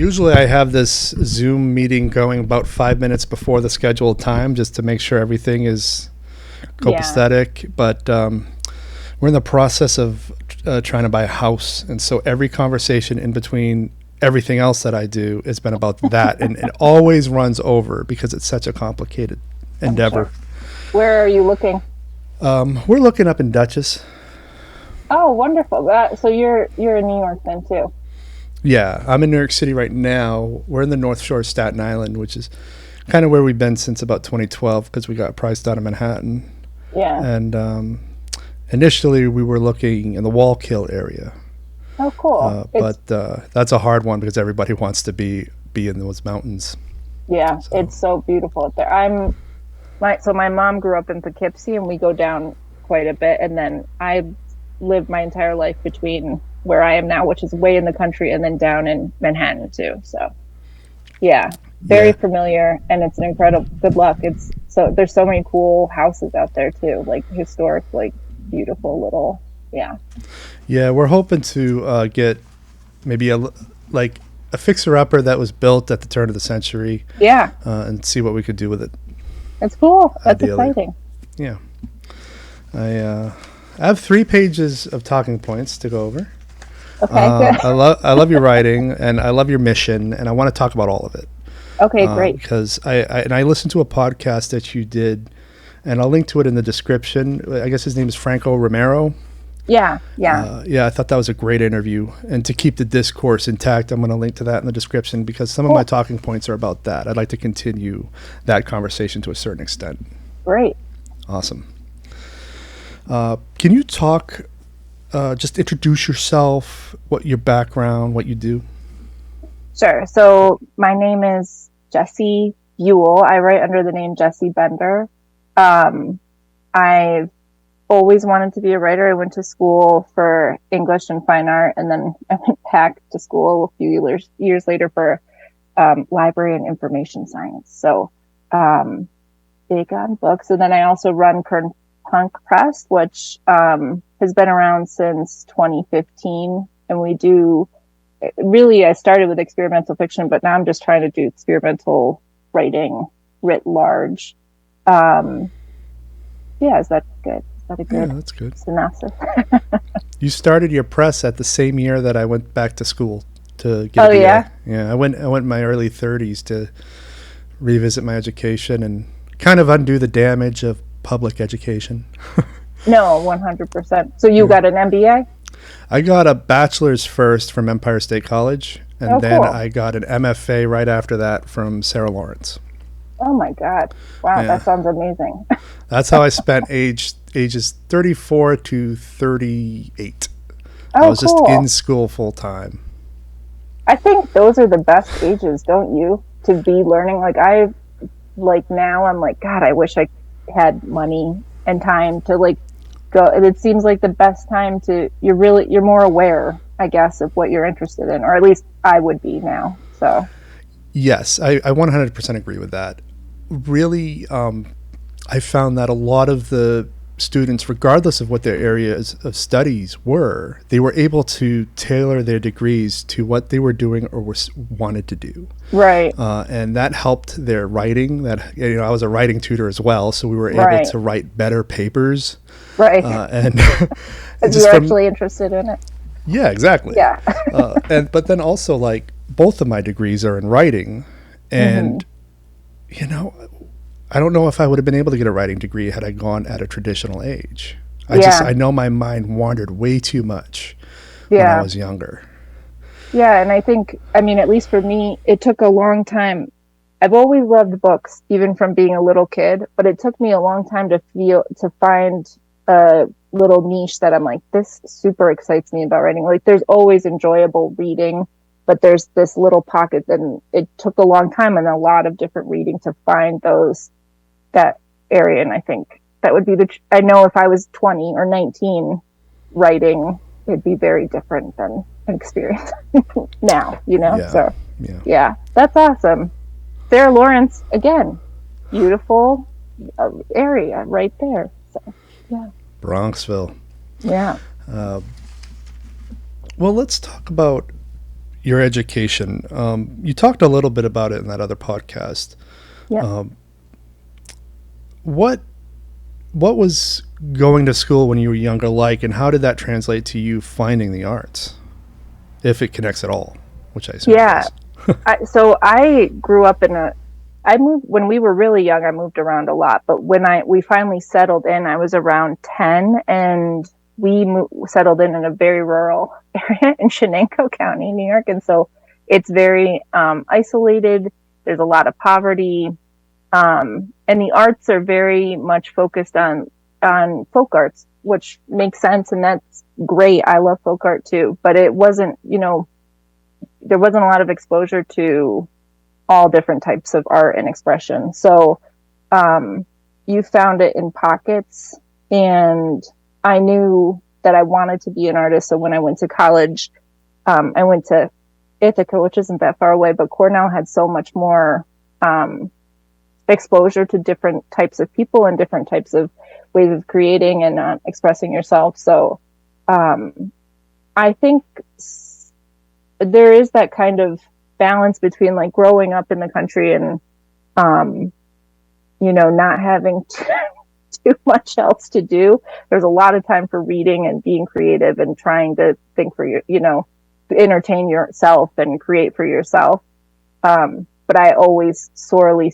Usually I have this Zoom meeting going about 5 minutes before the scheduled time just to make sure everything is copacetic. But we're in the process of trying to buy a house. And so every conversation in between everything else that I do has been about that. And it always runs over because it's such a complicated endeavor. Sure. Where are you looking? We're looking up in Dutchess. Oh, wonderful. So you're in New York then too? Yeah, I'm in New York City right now. We're in the North Shore of Staten Island, which is kind of where we've been since about 2012 because we got priced out of Manhattan. Yeah. And initially we were looking in the Wallkill area. Oh, cool. But that's a hard one because everybody wants to be in those mountains. Yeah, so. It's so beautiful up there. My mom grew up in Poughkeepsie, and we go down quite a bit. And then I lived my entire life between where I am now, which is way in the country, and then down in Manhattan too. So yeah, very familiar, and it's an incredible, good luck. There's so many cool houses out there too, like historic, like beautiful little, Yeah, we're hoping to get maybe a fixer-upper that was built at the turn of the century. Yeah. And see what we could do with it. That's cool. That's ideally. Exciting. Yeah. I have 3 pages of talking points to go over. Okay, good. I love your writing, and I love your mission, and I want to talk about all of it. Okay, great. Because I listened to a podcast that you did, and I'll link to it in the description. I guess his name is Franco Romero. Yeah. I thought that was a great interview. And to keep the discourse intact, I'm going to link to that in the description because some of my talking points are about that. I'd like to continue that conversation to a certain extent. Great. Awesome. Can you talk, just introduce yourself, what your background, what you do? Sure. So my name is Jesi Buell. I write under the name Jesi Bender. I've always wanted to be a writer. I went to school for English and fine art, and then I went back to school a few years later for library and information science. So big on books. And then I also run Kernpunkt Press, which has been around since 2015. And we do, really, I started with experimental fiction, but now I'm just trying to do experimental writing writ large. Is that good? Is that a good that's good. synopsis? You started your press at the same year that I went back to school to get a BA. Yeah? Yeah, I went in my early 30s to revisit my education and kind of undo the damage of public education. No, 100%. So you got an MBA? I got a bachelor's first from Empire State College, and then cool. I got an MFA right after that from Sarah Lawrence. Oh my God. Wow, that sounds amazing. That's how I spent ages 34 to 38. Oh, I was just cool. in school full time. I think those are the best ages, don't you? To be learning. Now I'm like, God, I wish I had money and time to go. It seems like the best time you're more aware, I guess, of what you're interested in, or at least I would be now. So. Yes, I 100% agree with that. Really, I found that a lot of the students, regardless of what their areas of studies were, they were able to tailor their degrees to what they were doing or wanted to do. Right. And that helped their writing. I was a writing tutor as well, so we were able to write better papers. Right. And you're actually interested in it. Yeah, exactly. Yeah. But then also, both of my degrees are in writing, and I don't know if I would have been able to get a writing degree had I gone at a traditional age. I know my mind wandered way too much when I was younger. Yeah, and I think, at least for me, it took a long time. I've always loved books, even from being a little kid, but it took me a long time to find a little niche that I'm like, this super excites me about writing. There's always enjoyable reading, but there's this little pocket, and it took a long time and a lot of different reading to find that area. And I think that would be I know if I was 20 or 19 writing, it'd be very different than an experience now, So that's awesome. Sarah Lawrence, again, beautiful area right there. So, yeah. Bronxville. Yeah. Well, let's talk about your education. You talked a little bit about it in that other podcast. Yeah. What was going to school when you were younger like, and how did that translate to you finding the arts, if it connects at all, which I assume Yeah. So I grew up I moved when we were really young. I moved around a lot, but when we finally settled in, I was around 10, and we settled in a very rural area in Shenango County, New York, and so it's very isolated. There's a lot of poverty, and the arts are very much focused on folk arts, which makes sense, and that's great. I love folk art too, but it wasn't, there wasn't a lot of exposure to all different types of art and expression. So you found it in pockets, and I knew that I wanted to be an artist. So when I went to college, I went to Ithaca, which isn't that far away, but Cornell had so much more exposure to different types of people and different types of ways of creating and expressing yourself. So I think there is that kind of balance between like growing up in the country and not having too much else to do. There's a lot of time for reading and being creative and trying to think for to entertain yourself and create for yourself. But I always sorely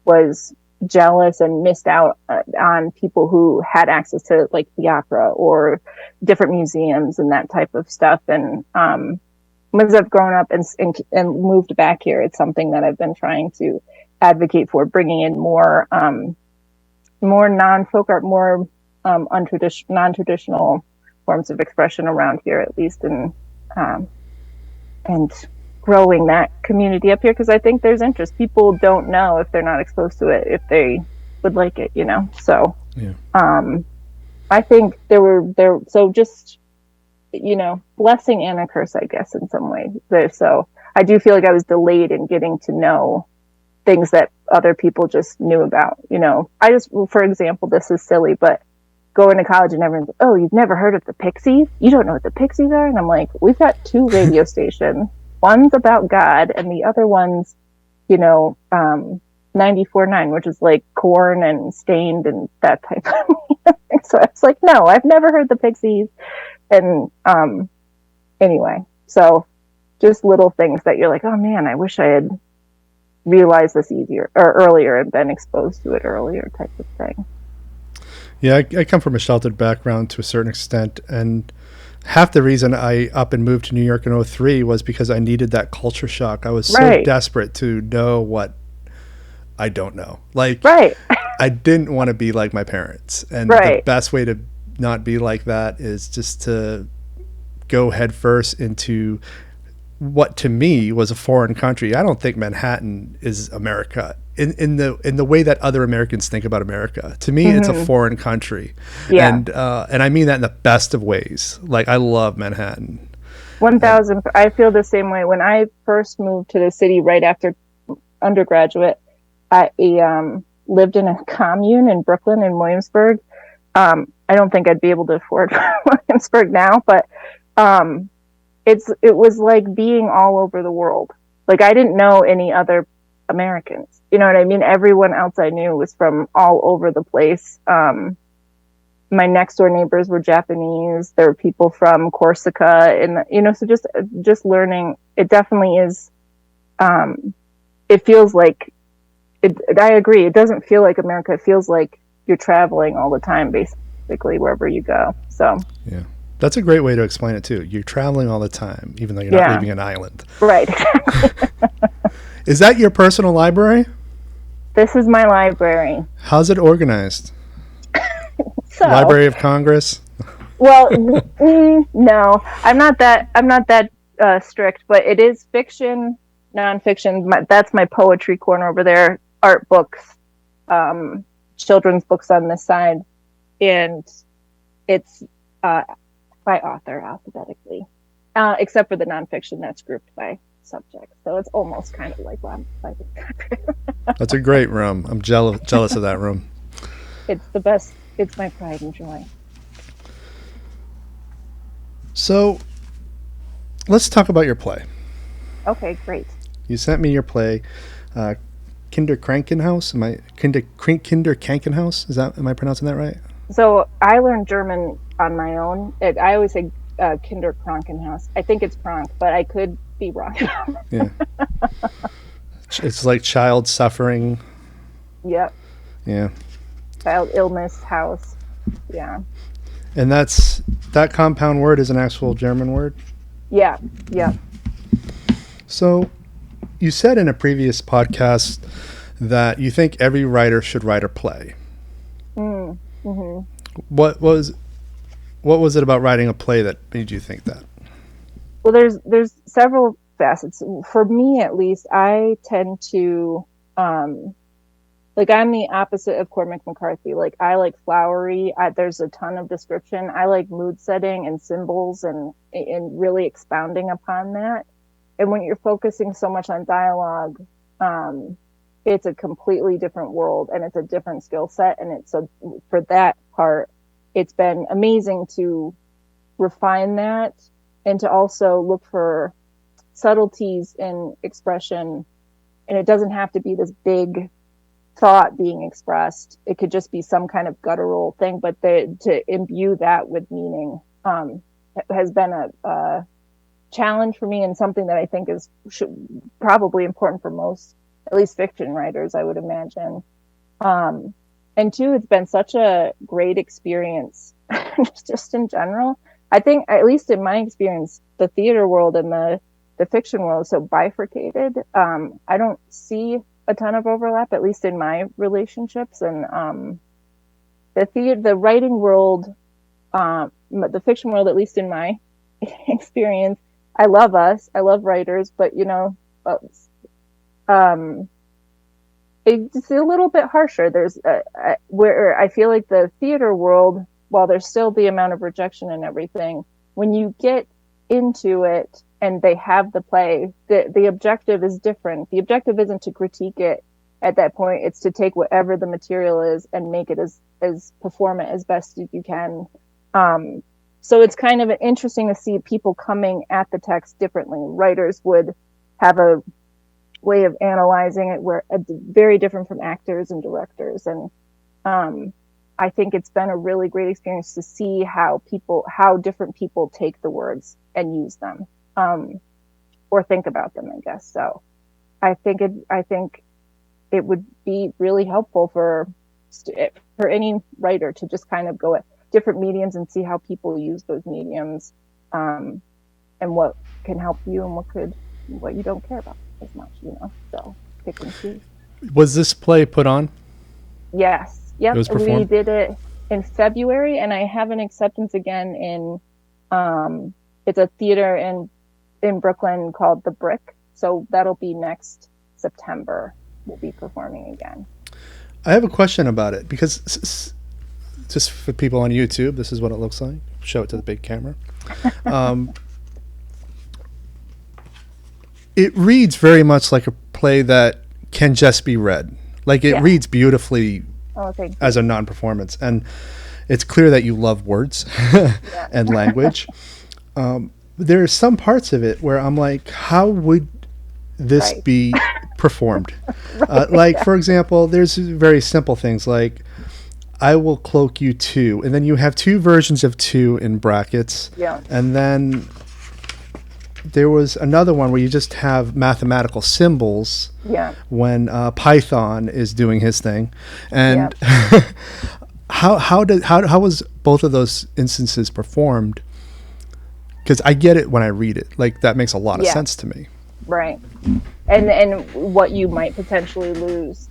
was jealous and missed out on people who had access to like the opera or different museums and that type of stuff. And as I've grown up and moved back here, it's something that I've been trying to advocate for, bringing in more non-folk art, more non-traditional forms of expression around here, at least, and growing that community up here, because I think there's interest. People don't know if they're not exposed to it, if they would like it, So, yeah. I think so just, blessing and a curse, I guess, in some way there. So I do feel like I was delayed in getting to know things that other people just knew about. For example, this is silly, but going to college and everyone's like, oh, you've never heard of the Pixies? You don't know what the Pixies are? And I'm like, we've got 2 radio stations. One's about God, and the other one's, 94.9, which is like Korn and Stained and that type of music. So it's like, no, I've never heard the Pixies. And anyway, so just little things that you're like, oh man, I wish I had realized this earlier and been exposed to it earlier type of thing. Yeah, I come from a sheltered background to a certain extent, and half the reason I up and moved to New York in 2003 was because I needed that culture shock. I was so desperate to know what I don't know. Like, I didn't want to be like my parents. And the best way to not be like that is just to go headfirst into what to me was a foreign country. I don't think Manhattan is America in the way that other Americans think about America. To me, it's a foreign country. Yeah. And I mean that in the best of ways. Like, I love Manhattan. 1,000. I feel the same way. When I first moved to the city right after undergraduate, I lived in a commune in Brooklyn in Williamsburg. I don't think I'd be able to afford Williamsburg now, but it was like being all over the world. Like, I didn't know any other Americans. You know what I mean? Everyone else I knew was from all over the place. My next door neighbors were Japanese. There were people from Corsica, and so just learning. It definitely is. It feels like I agree. It doesn't feel like America. It feels like you're traveling all the time, basically, wherever you go. So yeah, that's a great way to explain it too. You're traveling all the time, even though you're not leaving an island. Right. Is that your personal library? This is my library. How's it organized? Library of Congress? Well, no, I'm not that strict, but it is fiction, nonfiction. That's my poetry corner over there. Art books, children's books on this side, and it's by author alphabetically, except for the nonfiction that's grouped by subject. So it's almost kind of like That's a great room. I'm jealous of that room. It's the best. It's my pride and joy. So let's talk about your play. Okay, great. You sent me your play, Kinder Krankenhaus. Kinder Krankenhaus? Am I pronouncing that right? So I learned German on my own. I always say Kinder Krankenhaus. I think it's Krank, but I could be wrong. Yeah. It's like child suffering. Yep. Yeah. Child illness house. Yeah. And that compound word is an actual German word? Yeah. Yeah. So you said in a previous podcast that you think every writer should write a play. Mm-hmm. What was it about writing a play that made you think that? Well, there's several facets. For me, at least, I tend to like, I'm the opposite of Cormac McCarthy. Like, I like flowery. There's a ton of description. I like mood setting and symbols and really expounding upon that. And when you're focusing so much on dialogue, it's a completely different world and it's a different skill set. And for that part, it's been amazing to refine that and to also look for subtleties in expression. And it doesn't have to be this big thought being expressed. It could just be some kind of guttural thing, but to imbue that with meaning has been a challenge for me, and something that I think is probably important for most, at least fiction writers, I would imagine. And two, it's been such a great experience just in general. I think, at least in my experience, the theater world and the fiction world is so bifurcated. I don't see a ton of overlap, at least in my relationships. And the writing world, the fiction world, at least in my experience, I love writers, but it's a little bit harsher. There's where I feel like the theater world, while there's still the amount of rejection and everything, when you get into it and they have the play, the objective is different. The objective isn't to critique it at that point. It's to take whatever the material is and make it as perform it as best as you can. So it's kind of interesting to see people coming at the text differently. Writers would have a way of analyzing it where very different from actors and directors. And I think it's been a really great experience to see how different people take the words and use them, or think about them, I guess. So I think it would be really helpful for any writer to just kind of go at different mediums and see how people use those mediums, and what can help you and what you don't care about as much, so pick and choose. Was this play put on? Yes. Yep. It was performed? We did it in February, and I have an acceptance again in it's a theater in Brooklyn called The Brick, so that'll be next September. We'll be performing again. I have a question about it, because just for people on YouTube, this is what it looks like. Show it to the big camera. It reads very much like a play that can just be read. Like, it reads beautifully as a non-performance. And it's clear that you love words and language. There are some parts of it where I'm like, how would this be performed? Like, for example, there's very simple things like, I will cloak you two. And then you have two versions of two in brackets. Yeah. And then there was another one where you just have mathematical symbols when Python is doing his thing. And how was both of those instances performed? Because I get it when I read it. Like, that makes a lot of sense to me. Right. And what you might potentially lose,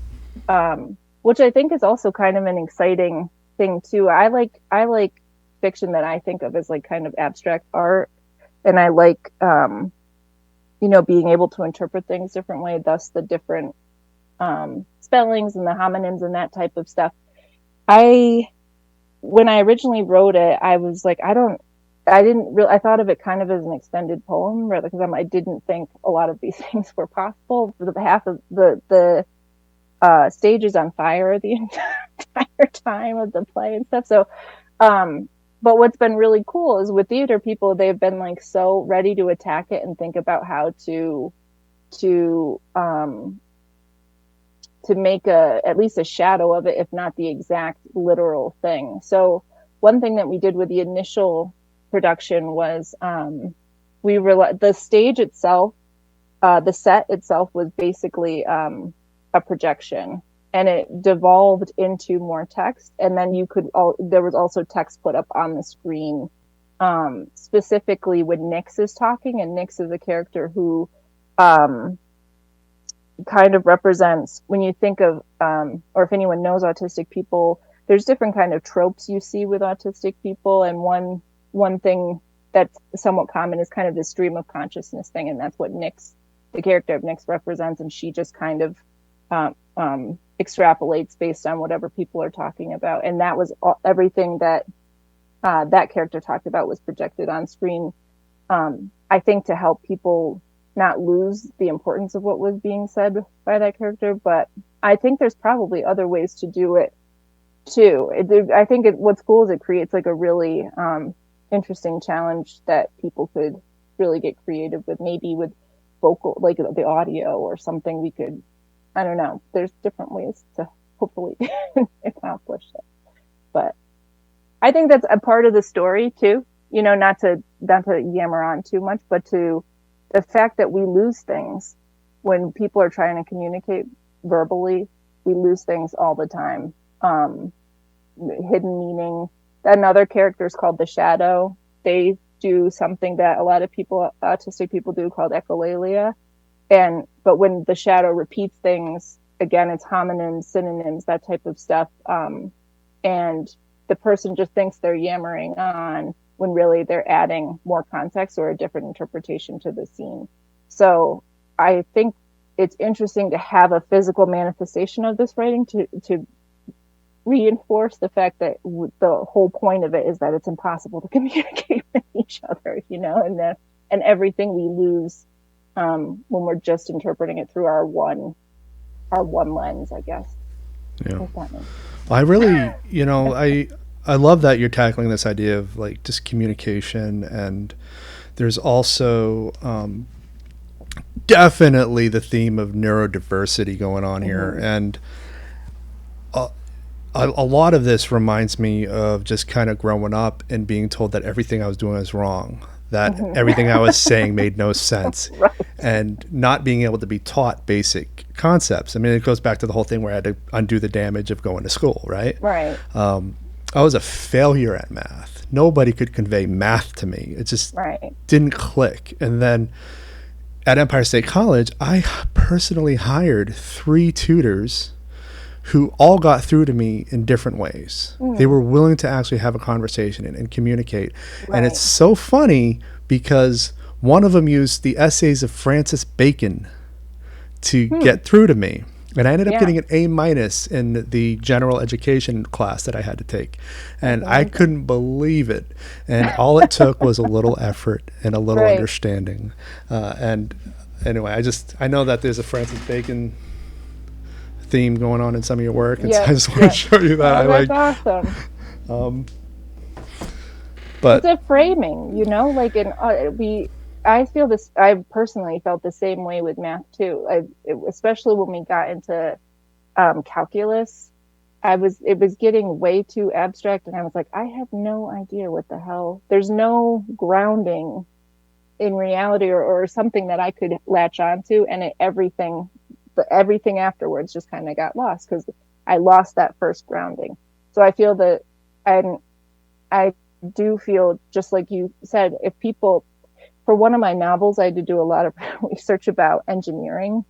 which I think is also kind of an exciting thing too. I like fiction that I think of as like kind of abstract art. And I like, being able to interpret things different way, thus the different spellings and the homonyms and that type of stuff. When I originally wrote it, I was like, I thought of it kind of as an extended poem, rather, because I didn't think a lot of these things were possible. For the half of the stage is on fire the entire time of the play and stuff. So but what's been really cool is with theater people, they've been like so ready to attack it and think about how to make at least a shadow of it, if not the exact literal thing. So one thing that we did with the initial production was the stage itself, the set itself was basically a projection, and it devolved into more text, and then there was also text put up on the screen, specifically when Nix is talking, and Nix is a character who kind of represents, when you think of or if anyone knows autistic people, there's different kind of tropes you see with autistic people, and one thing that's somewhat common is kind of this stream of consciousness thing, and that's what Nix, the character of Nix, represents, and she just kind of extrapolates based on whatever people are talking about, and that was everything that that character talked about was projected on screen, I think, to help people not lose the importance of what was being said by that character. But I think there's probably other ways to do it too. I think what's cool is it creates like a really interesting challenge that people could really get creative with, maybe with vocal, like the audio or something. We could, I don't know, there's different ways to hopefully accomplish it. But I think that's a part of the story too, you know, not to yammer on too much, but to the fact that we lose things when people are trying to communicate verbally. We lose things all the time. Hidden meaning. Another character is called the Shadow. They do something that a lot of people, autistic people, do, called echolalia. But when the Shadow repeats things, again, it's homonyms, synonyms, that type of stuff. And the person just thinks they're yammering on, when really they're adding more context or a different interpretation to the scene. So I think it's interesting to have a physical manifestation of this writing to reinforce the fact that the whole point of it is that it's impossible to communicate with each other, you know, and everything we lose when we're just interpreting it through our one lens, I guess. Yeah. I really, you know, I love that you're tackling this idea of like just communication, and there's also definitely the theme of neurodiversity going on here. And a lot of this reminds me of just kind of growing up and being told that everything I was doing was wrong, that everything I was saying made no sense, right. And not being able to be taught basic concepts. I mean, it goes back to the whole thing where I had to undo the damage of going to school, right? Right. I was a failure at math. Nobody could convey math to me. It just didn't click. And then at Empire State College, I personally hired 3 tutors who all got through to me in different ways. They were willing to actually have a conversation and communicate. Right. And it's so funny because one of them used the essays of Francis Bacon to get through to me. And I ended up getting an A- in the general education class that I had to take. And I couldn't believe it. And all it took was a little effort and a little understanding. And anyway, I know that there's a Francis Bacon theme going on in some of your work. And so I just want to show you that. Oh, that's awesome. But it's a framing, you know, like I feel this. I personally felt the same way with math too. Especially when we got into calculus, it was getting way too abstract, and I was like, I have no idea what the hell. There's no grounding in reality or something that I could latch onto, and everything afterwards just kind of got lost because I lost that first grounding. So I feel that I do feel, just like you said, if people. For one of my novels, I had to do a lot of research about engineering,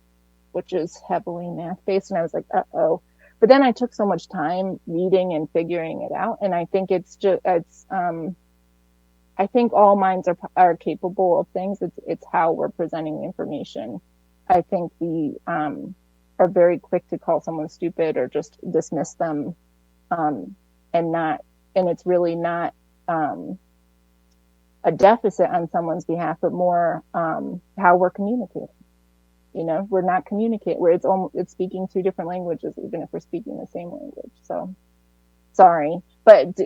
which is heavily math-based, and I was like, uh-oh. But then I took so much time reading and figuring it out, and I think I think all minds are capable of things. It's how we're presenting the information. I think we are very quick to call someone stupid or just dismiss them, and it's really not a deficit on someone's behalf, but more how we're communicating. You know, we're not communicating. It's speaking 2 different languages, even if we're speaking the same language. So, sorry, but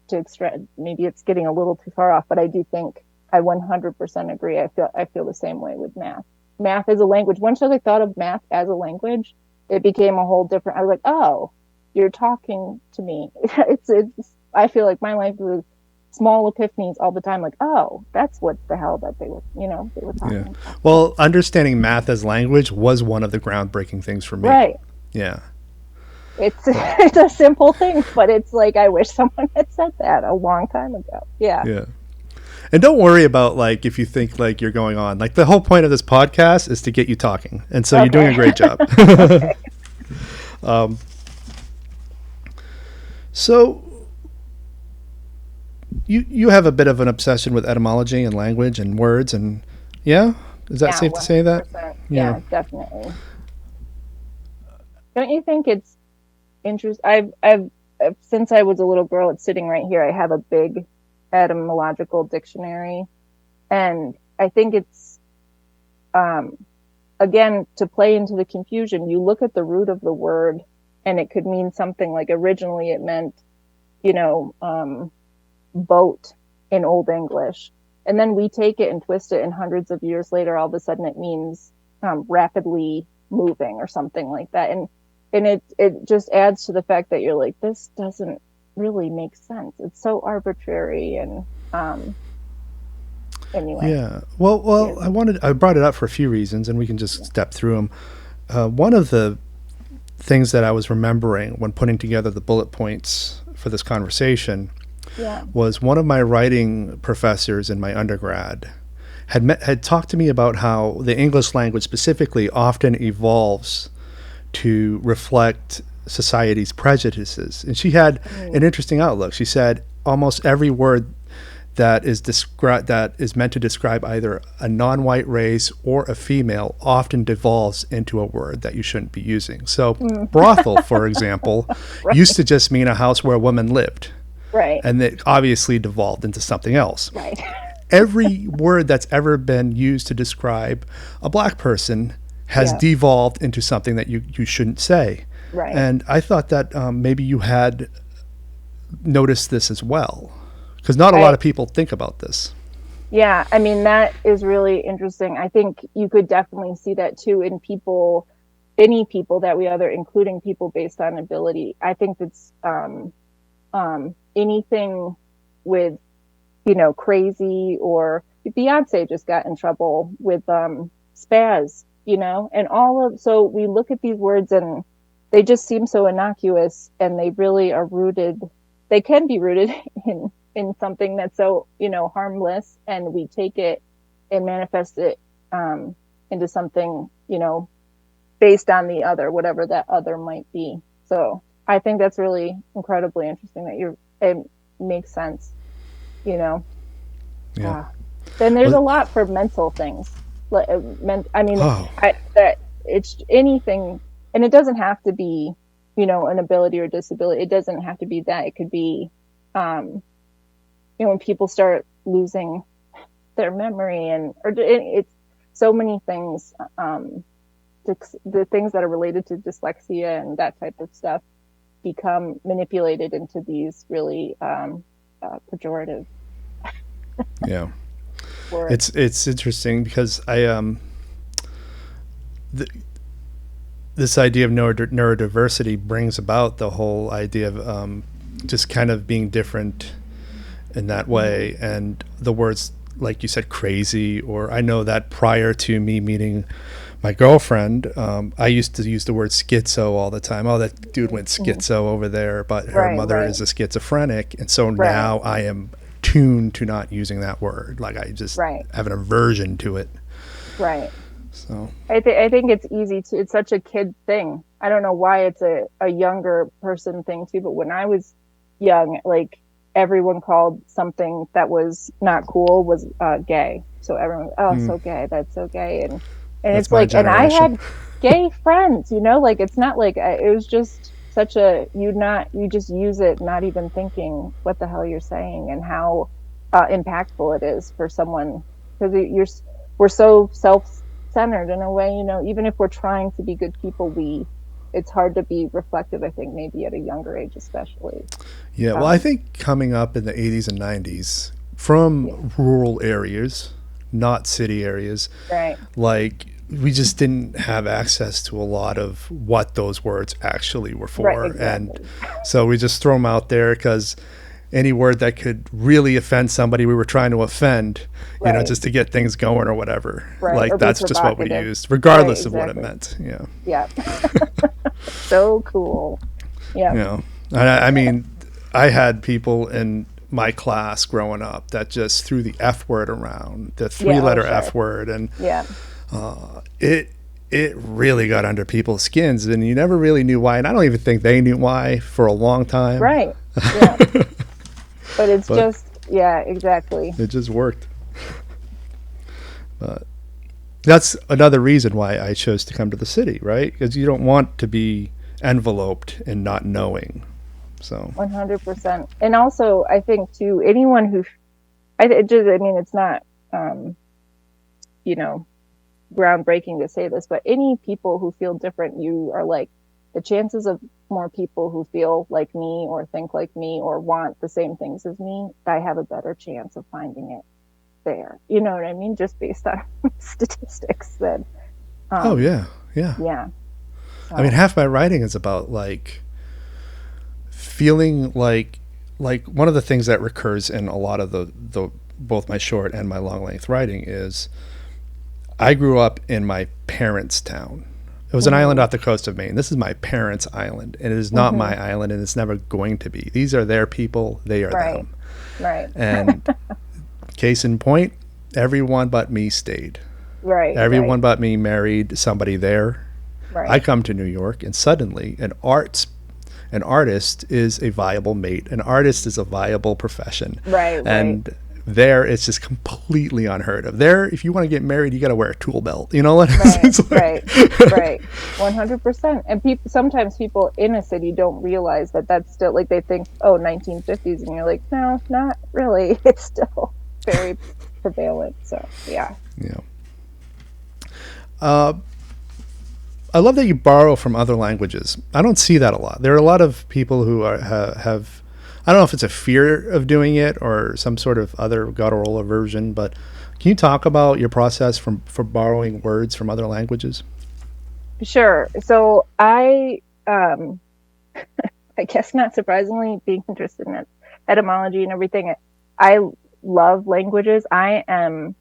to extract, maybe it's getting a little too far off, but I do think I 100% agree. I feel the same way with math. Math is a language. Once I thought of math as a language, it became a whole different. I was like, oh, you're talking to me. it's. I feel like my life was small epiphanies all the time. Like, oh, that's what the hell that they were talking about. Well, understanding math as language was one of the groundbreaking things for me. Right. Yeah. It's a simple thing, but it's like I wish someone had said that a long time ago. Yeah. Yeah. And don't worry about like if you think like you're going on. Like the whole point of this podcast is to get you talking, and so you're doing a great job. Okay. So you have a bit of an obsession with etymology and language and words, and is that safe to say that? Yeah, definitely. Don't you think it's interesting? I've since I was a little girl, it's sitting right here. I have a big etymological dictionary, and I think it's again, to play into the confusion, you look at the root of the word and it could mean something like originally it meant boat in Old English, and then we take it and twist it, and hundreds of years later all of a sudden it means rapidly moving or something like that, and it just adds to the fact that you're like, this doesn't really make sense. It's so arbitrary. And anyway. Yeah. Well, I brought it up for a few reasons, and we can just step through them. One of the things that I was remembering when putting together the bullet points for this conversation was one of my writing professors in my undergrad had talked to me about how the English language specifically often evolves to reflect society's prejudices. And she had an interesting outlook. She said almost every word that is meant to describe either a non-white race or a female often devolves into a word that you shouldn't be using. So brothel, for example, used to just mean a house where a woman lived. Right. And it obviously devolved into something else. Right. Every word that's ever been used to describe a black person has devolved into something that you shouldn't say. Right. And I thought that maybe you had noticed this as well, because not a lot of people think about this. Yeah, I mean, that is really interesting. I think you could definitely see that too in people, any people that we other, including people based on ability. I think that's anything with, crazy, or Beyonce just got in trouble with spaz, and so we look at these words and they just seem so innocuous, and they really are they can be rooted in something that's so, harmless, and we take it and manifest it into something, based on the other, whatever that other might be. So I think that's really incredibly interesting that it makes sense, Yeah. Then there's a lot for mental things. That it's anything, and it doesn't have to be, an ability or disability. It doesn't have to be that. It could be, when people start losing their memory, it's so many things, the things that are related to dyslexia and that type of stuff become manipulated into these really pejorative words. It's interesting because this idea of neurodiversity brings about the whole idea of just kind of being different in that way. And the words, like you said, crazy, or I know that prior to me meeting my girlfriend, I used to use the word schizo all the time. Oh, that dude went schizo over there, but her mother is a schizophrenic. And so now I am tuned to not using that word. Like I just have an aversion to it. Right. So I think it's easy to, it's such a kid thing. I don't know why it's a younger person thing too, but when I was young, like everyone called something that was not cool was gay. So everyone, so gay, that's so gay. And it's like, and I had gay friends, like it's not like, it was just such a, you just use it, not even thinking what the hell you're saying and how impactful it is for someone, because we're so self-centered in a way, even if we're trying to be good people, it's hard to be reflective, I think, maybe at a younger age especially. Yeah, well, I think coming up in the 80s and 90s from rural areas, not city areas, right. like we just didn't have access to a lot of what those words actually were for. Right, exactly. And so we just throw them out there because any word that could really offend somebody we were trying to offend, you know, just to get things going or whatever. Right. Like Or that's just what we used, regardless of what it meant. Yeah. Yeah. So cool. Yeah. You know, I mean, I had people in my class growing up that just threw the F word around, the three-letter F word, and it really got under people's skins, and you never really knew why. And I don't even think they knew why for a long time. Right. Yeah. But it's just, yeah, exactly. It just worked. But that's another reason why I chose to come to the city, right? Because you don't want to be enveloped in not knowing. So 100%. And also, I think too, anyone who, I mean, it's not, you know, groundbreaking to say this, but any people who feel different, you are like, the chances of more people who feel like me or think like me or want the same things as me, I have a better chance of finding it there. You know what I mean? Just based on statistics that. Oh yeah. Yeah. So. I mean, half my writing is about like feeling like one of the things that recurs in a lot of the both my short and my long length writing is I grew up in my parents' town. It was an island off the coast of Maine. This is my parents' island, and it is not my island, and it's never going to be. These are their people. They are them. Right. And case in point, everyone but me stayed. Right. Everyone but me married somebody there. Right. I come to New York, and suddenly an artist is a viable mate. An artist is a viable profession. Right. And there, it's just completely unheard of. There, if you want to get married, you got to wear a tool belt. You know what? Right. 100%. And sometimes people in a city don't realize that that's still, like, they think, oh, 1950s, and you're like, no, not really. It's still very prevalent. So yeah. I love that you borrow from other languages. I don't see that a lot. There are a lot of people who have I don't know if it's a fear of doing it or some sort of other guttural aversion, but can you talk about your process for borrowing words from other languages? Sure. So I guess not surprisingly, being interested in etymology and everything, I love languages. I am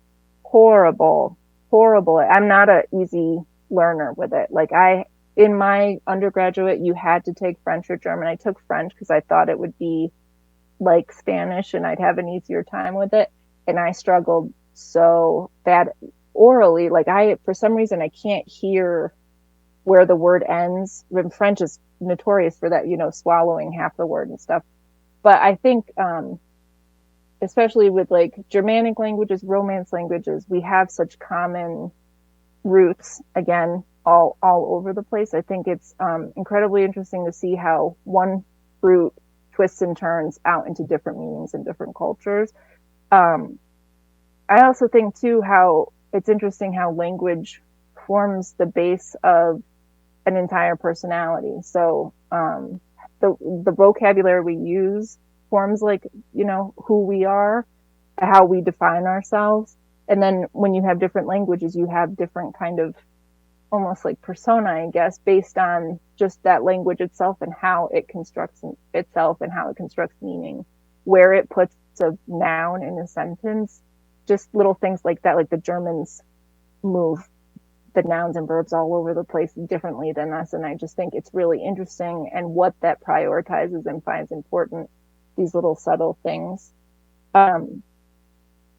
horrible. I'm not an easy learner with it. Like in my undergraduate, you had to take French or German. I took French because I thought it would be like Spanish and I'd have an easier time with it. And I struggled so bad orally. Like for some reason, I can't hear where the word ends. French is notorious for that, you know, swallowing half the word and stuff. But I think, especially with like Germanic languages, Romance languages, we have such common roots, again, all over the place. I think it's incredibly interesting to see how one root twists and turns out into different meanings in different cultures. I also think too how it's interesting how language forms the base of an entire personality. So the vocabulary we use forms, like, you know, who we are, how we define ourselves. And then when you have different languages, you have different kind of almost like persona, I guess, based on just that language itself and how it constructs itself and how it constructs meaning, where it puts a noun in a sentence, just little things like that. Like the Germans move the nouns and verbs all over the place differently than us. And I just think it's really interesting and what that prioritizes and finds important, these little subtle things.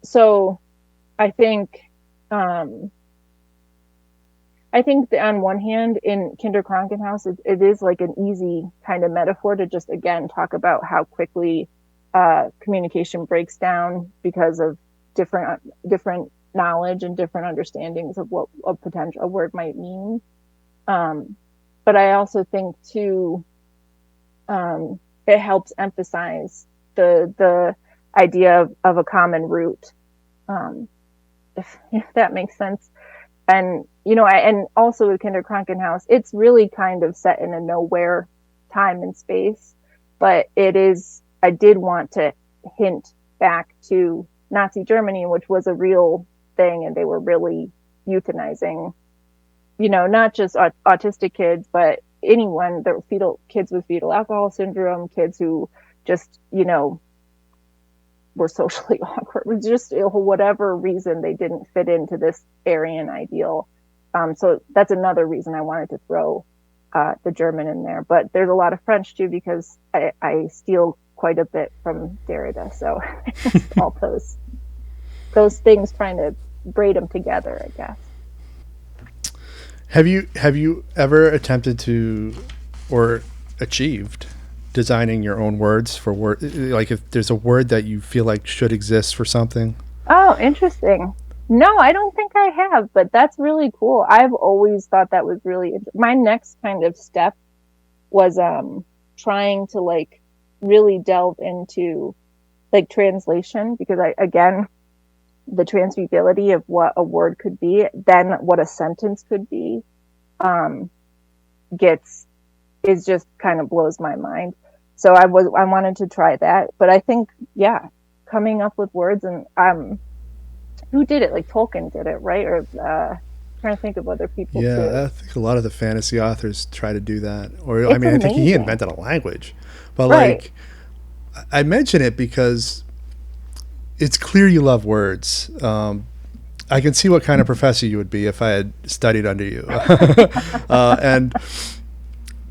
So I think on one hand, in Kinder Krankenhaus, it is like an easy kind of metaphor to just, again, talk about how quickly communication breaks down because of different knowledge and different understandings of what a word might mean. But I also think too, it helps emphasize the idea of a common root, if that makes sense. And, you know, and also with Kinder Krankenhaus, it's really kind of set in a nowhere time and space, but it is I did want to hint back to Nazi Germany, which was a real thing, and they were really euthanizing, not just autistic kids, but anyone, that kids with fetal alcohol syndrome, kids who just, were socially awkward, just whatever reason they didn't fit into this Aryan ideal. So that's another reason I wanted to throw the German in there. But there's a lot of French too, because I steal quite a bit from Derrida. So all those things, trying to braid them together, I guess. Have you ever attempted to or achieved designing your own words for word, like if there's a word that you feel like should exist for something? Oh, interesting. No, I don't think I have, but that's really cool. I've always thought that was really my next kind of step was trying to like really delve into like translation, because again, the transmutability of what a word could be, then what a sentence could be, is just kind of blows my mind. So I wanted to try that, but I think, coming up with words, and who did it? Like Tolkien did it, right? Or trying to think of other people. Yeah, too. I think a lot of the fantasy authors try to do that. Or It's I think amazing. he invented a language. But Right. like, I mention it because it's clear you love words. I can see what kind of professor you would be if I had studied under you. And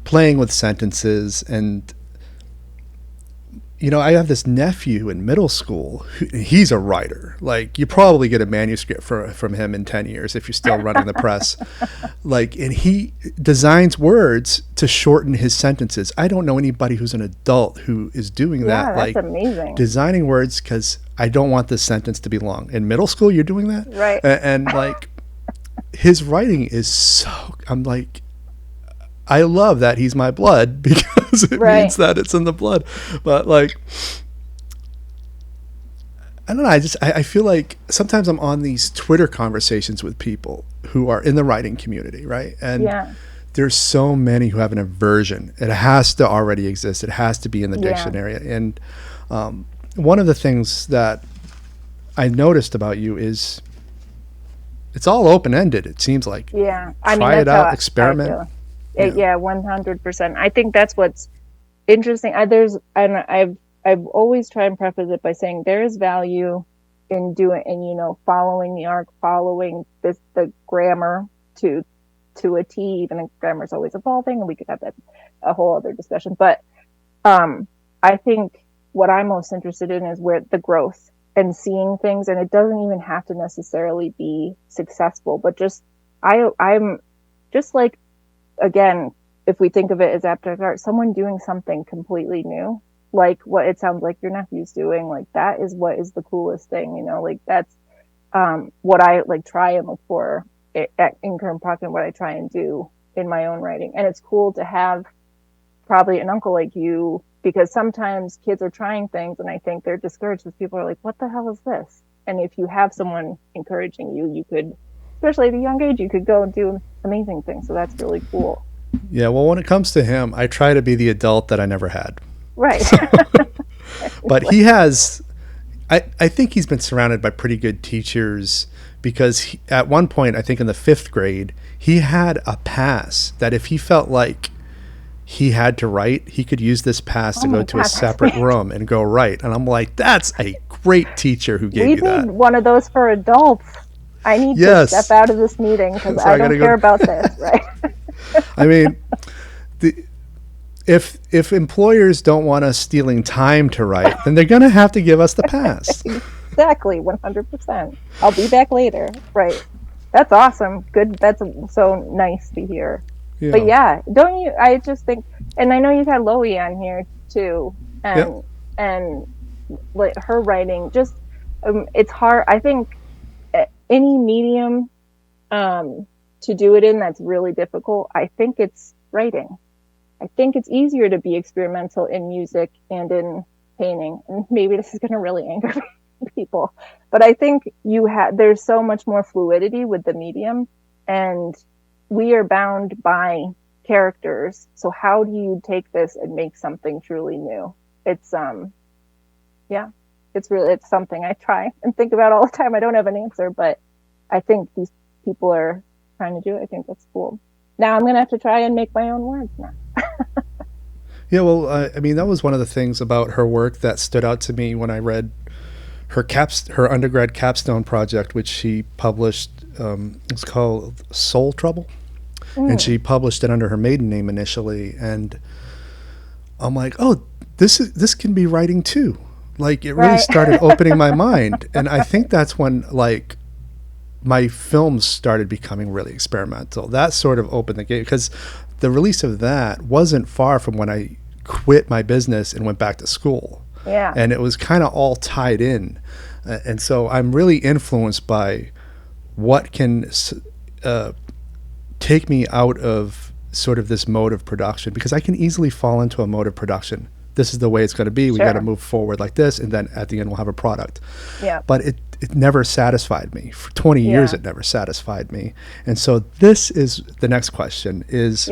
playing with sentences, and I have this nephew in middle school. He's a writer. Like, you probably get a manuscript from him in 10 years if you're still running the press. Like, and he designs words to shorten his sentences. I don't know anybody who's an adult who is doing that. That's like amazing. Designing words because I don't want this sentence to be long. In middle school, you're doing that? Right. And like, his writing is so, I'm like, I love that he's my blood, because it means that it's in the blood. But like, I don't know. I feel like sometimes I'm on these Twitter conversations with people who are in the writing community, right? And there's so many who have an aversion. It has to already exist. It has to be in the dictionary. And one of the things that I noticed about you is it's all open-ended. It seems like. Yeah. Try it out, experiment. 100%. I think that's what's interesting. I've always tried and preface it by saying there is value in doing, and following the arc, following the grammar to a T. Even if grammar is always evolving, and we could have that a whole other discussion. But I think what I'm most interested in is where the growth and seeing things, and it doesn't even have to necessarily be successful, but just I'm just like, again, if we think of it as abstract art, someone doing something completely new, like what it sounds like your nephew's doing, like that is what is the coolest thing, like that's what I like try and look for in Kernpunkt, and what I try and do in my own writing. And it's cool to have probably an uncle like you, because sometimes kids are trying things and I think they're discouraged because people are like, what the hell is this? And if you have someone encouraging you, you could, especially at a young age, you could go and do amazing things. So that's really cool. Yeah, well, when it comes to him, I try to be the adult that I never had. Right. But he has, I think he's been surrounded by pretty good teachers, because at one point, I think in the 5th grade, he had a pass that if he felt like he had to write, he could use this pass to go to a separate room and go write. And I'm like, that's a great teacher who gave you that. We need one of those for adults. I need to step out of this meeting because I don't care about this, right? I mean, if employers don't want us stealing time to write, then they're going to have to give us the pass. Exactly, 100%. I'll be back later. Right. That's awesome. Good. That's so nice to hear. Yeah. But don't you? I just think, and I know you've had Loie on here too, and like her writing, just it's hard. I think any medium to do it in that's really difficult. I think it's writing. I think it's easier to be experimental in music and in painting. And maybe this is going to really anger people, but I think there's so much more fluidity with the medium, and we are bound by characters. So how do you take this and make something truly new? It's Yeah. It's something I try and think about all the time. I don't have an answer, but I think these people are trying to do it. I think that's cool. Now I'm going to have to try and make my own words now. Yeah, well, I mean, that was one of the things about her work that stood out to me when I read her undergrad capstone project, which she published. It's called Soul Trouble, and she published it under her maiden name initially. And I'm like, oh, this can be writing too. Like, it really started opening my mind, and I think that's when like my films started becoming really experimental. That sort of opened the gate, because the release of that wasn't far from when I quit my business and went back to school. Yeah. And it was kind of all tied in. And so I'm really influenced by what can take me out of sort of this mode of production, because I can easily fall into a mode of production. This is the way it's going to be. We got to move forward like this, and then at the end we'll have a product. Yeah. But it never satisfied me. For 20 years it never satisfied me. And so this is the next question is,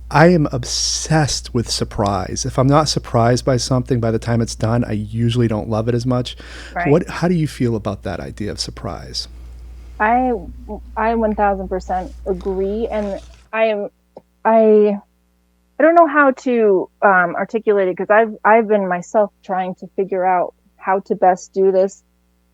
I am obsessed with surprise. If I'm not surprised by something by the time it's done, I usually don't love it as much. Right. How do you feel about that idea of surprise? I 1000% agree, and I don't know how to articulate it, because I've been myself trying to figure out how to best do this.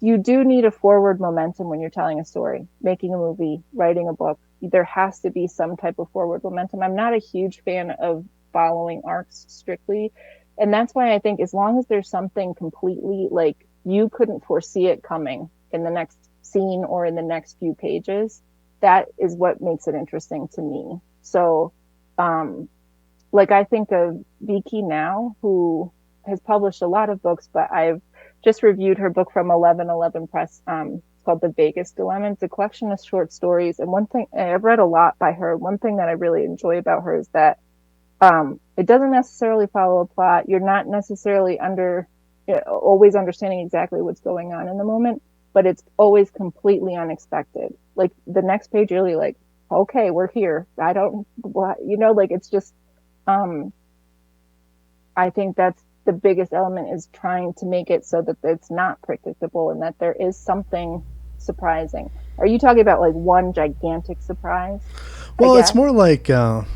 You do need a forward momentum when you're telling a story, making a movie, writing a book. There has to be some type of forward momentum. I'm not a huge fan of following arcs strictly. And that's why I think as long as there's something completely like you couldn't foresee it coming in the next scene or in the next few pages, that is what makes it interesting to me. So, like I think of Vicky now, who has published a lot of books, but I've just reviewed her book from 1111 Press. It's called The Vegas Dilemma. It's a collection of short stories. And one thing, I've read a lot by her. One thing that I really enjoy about her is that it doesn't necessarily follow a plot. You're not necessarily always understanding exactly what's going on in the moment, but it's always completely unexpected. Like the next page, you're really like, okay, we're here. It's just, I think that's the biggest element, is trying to make it so that it's not predictable and that there is something surprising. Are you talking about like one gigantic surprise? Well, it's more like I'll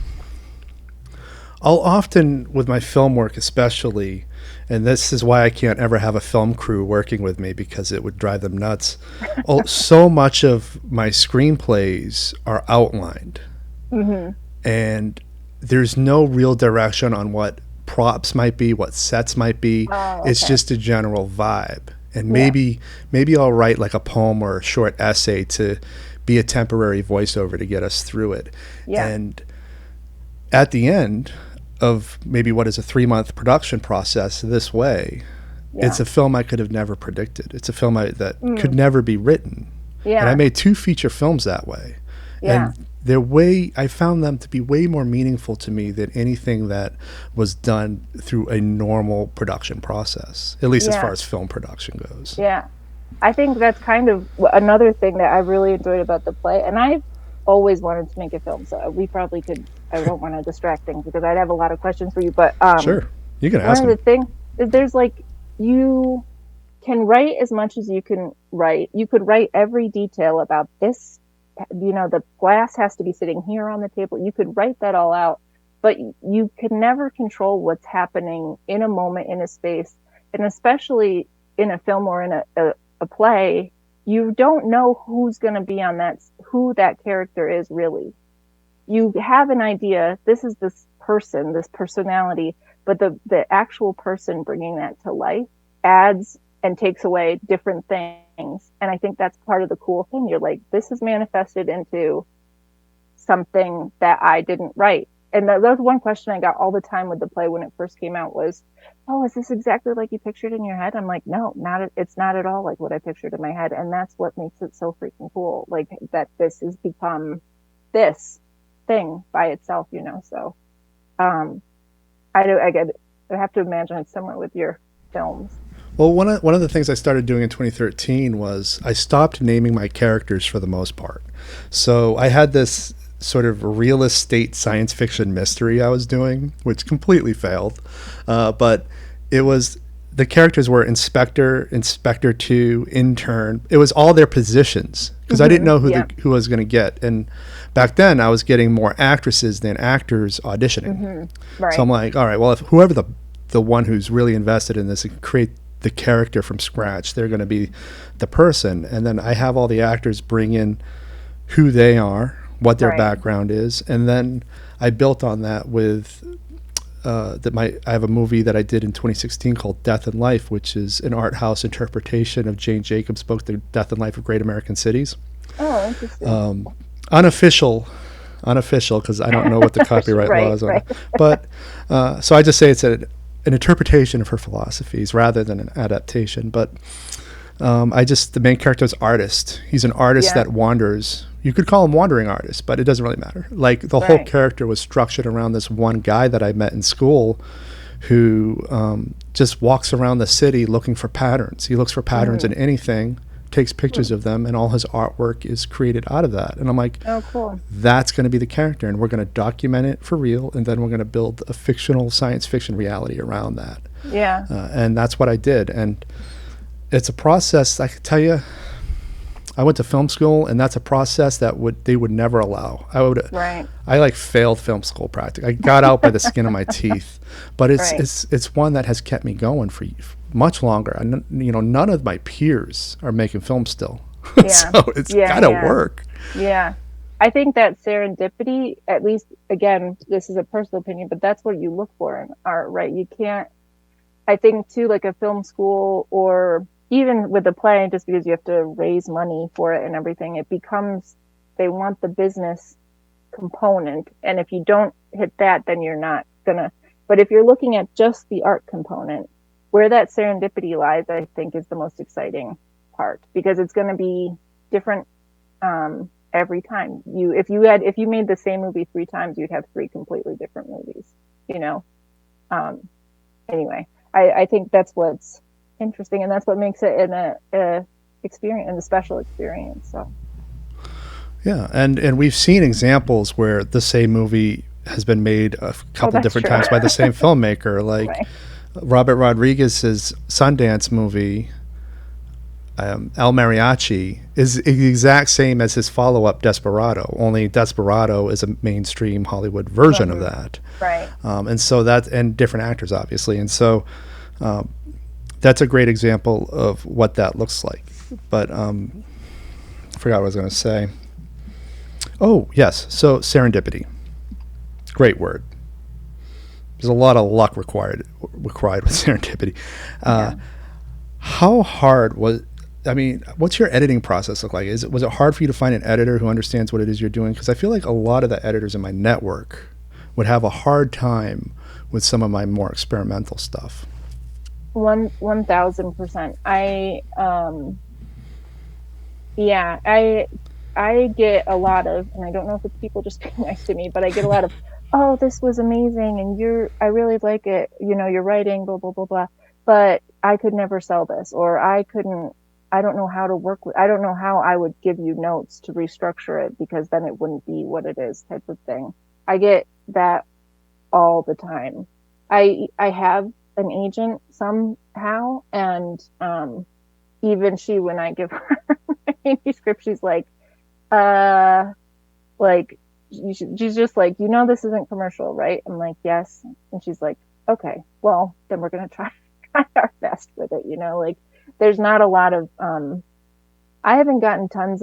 often, with my film work especially, and this is why I can't ever have a film crew working with me, because it would drive them nuts. So much of my screenplays are outlined, and there's no real direction on what props might be, what sets might be. It's just a general vibe. And maybe I'll write like a poem or a short essay to be a temporary voiceover to get us through it. And at the end of maybe what is a 3-month production process this way, it's a film I could have never predicted. It's a film that could never be written. And I made 2 feature films that way. And I found them to be way more meaningful to me than anything that was done through a normal production process, at least as far as film production goes. Yeah. I think that's kind of another thing that I really enjoyed about the play. And I've always wanted to make a film, so we probably could, I don't want to distract things because I'd have a lot of questions for you, but sure, you can ask me. One of the things is there's like, you can write as much as you can write. You could write every detail about this. The glass has to be sitting here on the table. You could write that all out, but you could never control what's happening in a moment, in a space. And especially in a film or in a play, you don't know who's going to be on who that character is really. You have an idea, this is this person, this personality, but the actual person bringing that to life adds and takes away different things. And I think that's part of the cool thing. You're like, this is manifested into something that I didn't write. And that was one question I got all the time with the play when it first came out was, oh, is this exactly like you pictured in your head? I'm like, no, it's not at all like what I pictured in my head. And that's what makes it so freaking cool. Like that this has become this thing by itself, So I have to imagine it's similar with your films. Well, one of the things I started doing in 2013 was I stopped naming my characters for the most part. So I had this sort of real estate science fiction mystery I was doing, which completely failed. But it was the characters were inspector 2, intern. It was all their positions because I didn't know who I was going to get. And back then I was getting more actresses than actors auditioning. Right. So I'm like, all right, well, if whoever the one who's really invested in this and create the character from scratch, they're going to be the person. And then I have all the actors bring in who they are, what their background is. And then I built on that with I have a movie that I did in 2016 called Death and Life, which is an art house interpretation of Jane Jacobs' book, The Death and Life of Great American Cities. Oh, interesting. Unofficial, because I don't know what the copyright laws are. But so I just say it's an interpretation of her philosophies rather than an adaptation. But the main character is artist. He's an artist that wanders. You could call him wandering artist, but it doesn't really matter. Like the whole character was structured around this one guy that I met in school who just walks around the city looking for patterns. He looks for patterns in anything, takes pictures of them, and all his artwork is created out of that. And I'm like, oh, cool. That's going to be the character, and we're going to document it for real, and then we're going to build a fictional science fiction reality around that. Yeah. And that's what I did. And it's a process, I could tell you. I went to film school, and that's a process that they would never allow. I failed film school practically. I got out by the skin of my teeth, but it's one that has kept me going for much longer. And none of my peers are making film still, so it's gotta work. Yeah, I think that serendipity, at least again, this is a personal opinion, but that's what you look for in art, right? You can't. I think too, like a film school or even with the play, just because you have to raise money for it and everything, it becomes, they want the business component. And if you don't hit that, then you're not gonna, but if you're looking at just the art component, where that serendipity lies, I think is the most exciting part, because it's going to be different every time. If you made the same movie 3 times, you'd have 3 completely different movies, anyway, I think that's what's interesting, and that's what makes it an experience, and a special experience. So yeah, and we've seen examples where the same movie has been made a couple different times by the same filmmaker, like Robert Rodriguez's Sundance movie, El Mariachi, is the exact same as his follow-up Desperado, only Desperado is a mainstream Hollywood version of that, and so and different actors obviously, and so that's a great example of what that looks like. But I forgot what I was going to say. Oh, yes. So serendipity. Great word. There's a lot of luck required with serendipity. How hard what's your editing process look like? Was it hard for you to find an editor who understands what it is you're doing? Because I feel like a lot of the editors in my network would have a hard time with some of my more experimental stuff. 1,000%. I get a lot of, and I don't know if it's people just being nice to me, but I get a lot of, oh, this was amazing, and I really like it, your writing, blah blah blah blah, but I could never sell this, or I don't know how to work with, I don't know how I would give you notes to restructure it, because then it wouldn't be what it is, type of thing. I get that all the time. I have an agent somehow, and even she, when I give her my manuscript, she's like she's just like, this isn't commercial, right? I'm like, yes. And she's like, okay, well, then we're gonna try our best with it, like there's not a lot of I haven't gotten tons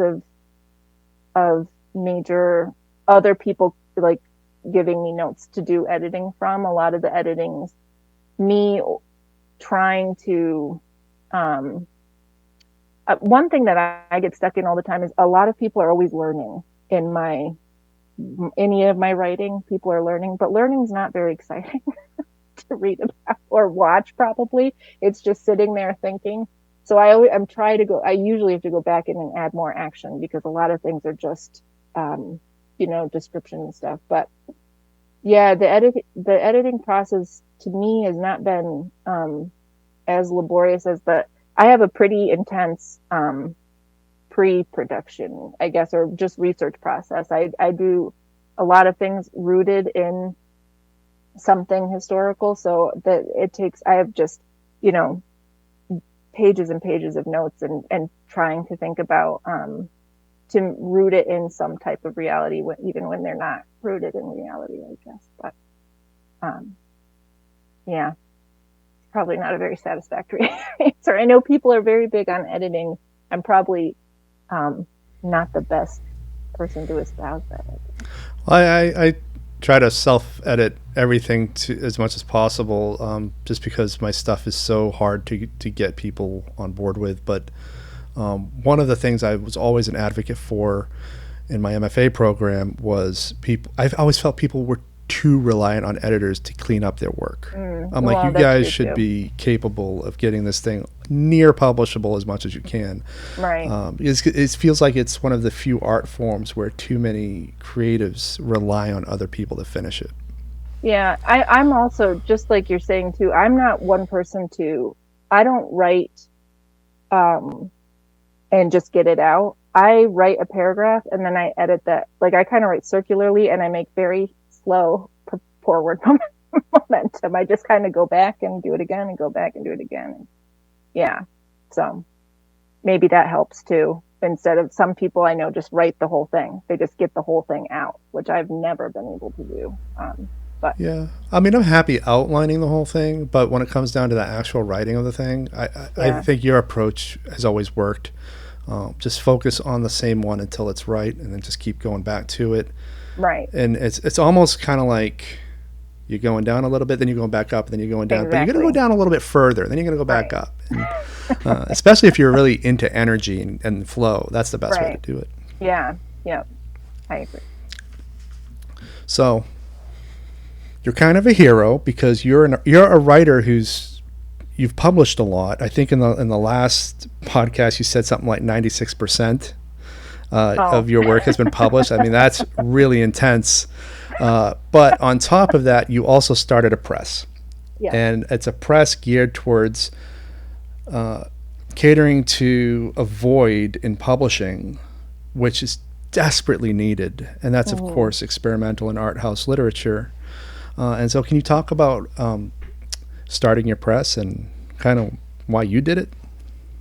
of major other people like giving me notes to do editing from. A lot of the editing's me trying to one thing that I get stuck in all the time is a lot of people are always learning in any of my writing. People are learning, but learning's not very exciting to read about or watch. Probably it's just sitting there thinking. So I usually have to go back in and add more action, because a lot of things are just description and stuff. But yeah, the editing process to me has not been as laborious as I have a pretty intense pre-production, I guess, or just research process. I do a lot of things rooted in something historical, so that I have just pages and pages of notes and trying to think about to root it in some type of reality, even when they're not rooted in reality, I guess. But yeah, it's probably not a very satisfactory answer. I know people are very big on editing. I'm probably not the best person to espouse that. I try to self-edit everything as much as possible, just because my stuff is so hard to get people on board with. But one of the things I was always an advocate for in my MFA program was I've always felt people were too reliant on editors to clean up their work. I'm like, you guys should be capable of getting this thing near publishable as much as you can. Right. It feels like it's one of the few art forms where too many creatives rely on other people to finish it. Yeah, I'm also, just like you're saying too, I'm not one person I don't write and just get it out. I write a paragraph and then I edit that. Like, I kind of write circularly and I make very slow forward momentum. I just kind of go back and do it again and go back and do it again. Yeah. So maybe that helps too. Instead of, some people I know just write the whole thing. They just get the whole thing out, which I've never been able to do. But yeah, I mean, I'm happy outlining the whole thing, but when it comes down to the actual writing of the thing, I think your approach has always worked. Just focus on the same one until it's right, and then just keep going back to it. Right. And it's almost kind of like you're going down a little bit, then you're going back up, then you're going down. Exactly. But you're going to go down a little bit further, then you're going to go back up. And, especially if you're really into energy and flow, that's the best way to do it. Yeah. Yeah. I agree. So you're kind of a hero because you're a writer you've published a lot. I think in the last podcast you said something like 96% of your work has been published. I mean, that's really intense. But on top of that, you also started a press. Yeah. And it's a press geared towards catering to a void in publishing, which is desperately needed. And that's, of course, experimental and art house literature. And so can you talk about starting your press and kind of why you did it?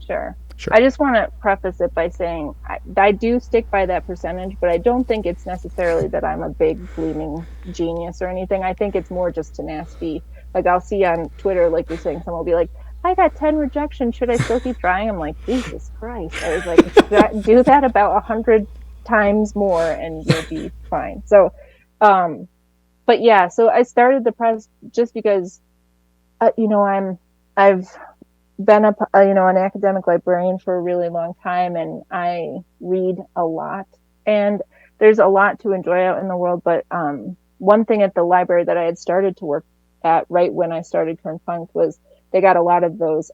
Sure. I just want to preface it by saying I do stick by that percentage, but I don't think it's necessarily that I'm a big gleaming genius or anything. I think it's more just tenacity. Like, I'll see on Twitter, like you're saying, someone will be like, I got 10 rejections. Should I still keep trying? I'm like, Jesus Christ. I was like, do that about 100 times more and you'll be fine. So, but yeah, so I started the press just because, I've been an academic librarian for a really long time, and I read a lot, and there's a lot to enjoy out in the world. But one thing at the library that I had started to work at right when I started Kernpunkt was they got a lot of those,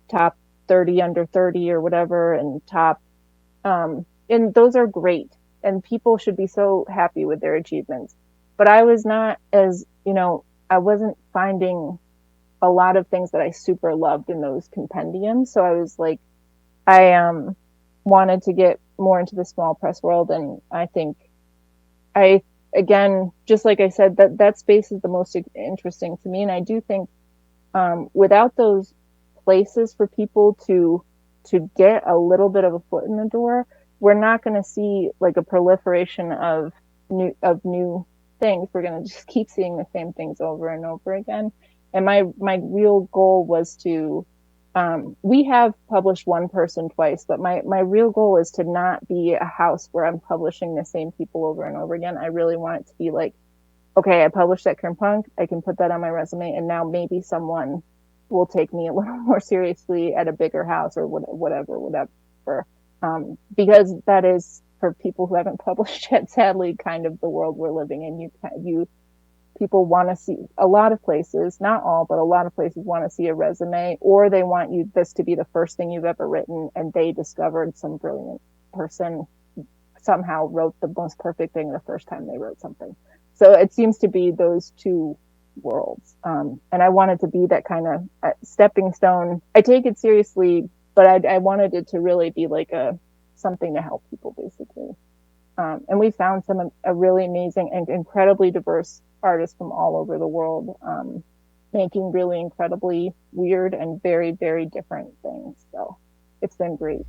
top 30 under 30 or whatever, and top, and those are great, and people should be so happy with their achievements. But I was not I wasn't finding a lot of things that I super loved in those compendiums. So I was like, I wanted to get more into the small press world. And I think again, just like I said, that space is the most interesting to me. And I do think without those places for people to get a little bit of a foot in the door, we're not going to see like a proliferation of new things. We're going to just keep seeing the same things over and over again. And my real goal was to, we have published one person twice, but my real goal is to not be a house where I'm publishing the same people over and over again. I really want it to be like, okay, I published at Kernpunkt, I can put that on my resume, and now maybe someone will take me a little more seriously at a bigger house or whatever. Because that is, for people who haven't published yet, sadly, kind of the world we're living in. People want to see, a lot of places, not all, but a lot of places want to see a resume, or they want this to be the first thing you've ever written, and they discovered some brilliant person somehow wrote the most perfect thing the first time they wrote something. So it seems to be those two worlds. And I wanted to be that kind of stepping stone. I take it seriously, but I wanted it to really be like something to help people, basically. And we found a really amazing and incredibly diverse artists from all over the world. making really incredibly weird and very, very different things. So it's been great.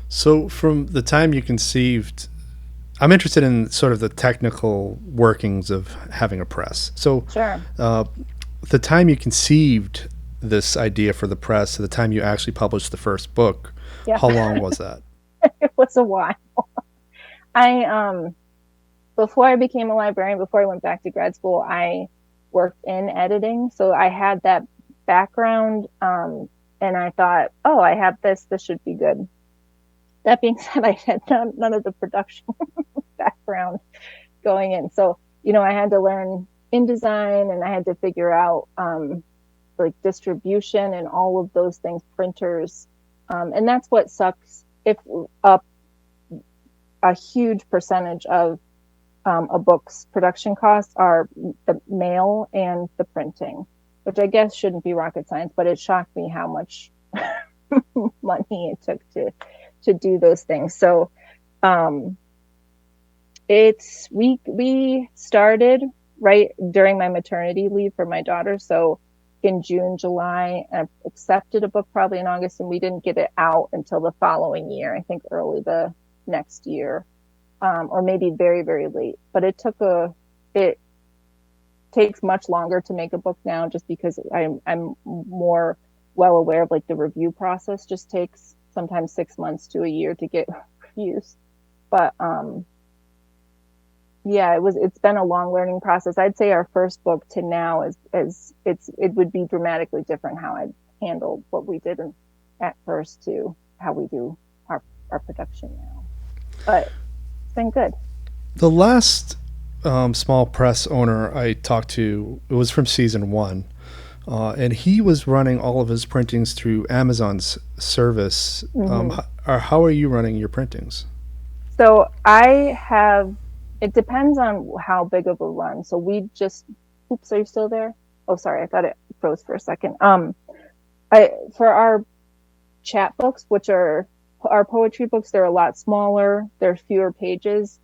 So from the time you conceived, I'm interested in sort of the technical workings of having a press. So Sure. the time you conceived this idea for the press to the time you actually published the first book, Yeah. how long was that? It was a while. I before I became a librarian, before I went back to grad school, I worked in editing. So I had that background, and I thought, oh, I have this should be good. That being said, I had none of the production background going in. So, I had to learn InDesign, and I had to figure out like distribution and all of those things, printers. And that's what sucks if a huge percentage of a book's production costs are the mail and the printing, which I guess shouldn't be rocket science, but it shocked me how much money it took to do those things. So we started right during my maternity leave for my daughter. So in June, July, I accepted a book probably in August, and we didn't get it out until the following year, I think early the next year. Or maybe very, very late. But it takes much longer to make a book now, just because I'm more well aware of like the review process just takes sometimes 6 months to a year to get reviews. But yeah, it's been a long learning process. I'd say our first book to now it would be dramatically different how I handled what we did at first to how we do our production now. But been good. The last small press owner I talked to, it was from season 1, and he was running all of his printings through Amazon's service. Mm-hmm. How are you running your printings? So it depends on how big of a run. So oops, are you still there? Oh, sorry, I thought it froze for a second. For our chat books, which are our poetry books, they're a lot smaller. There are fewer pages.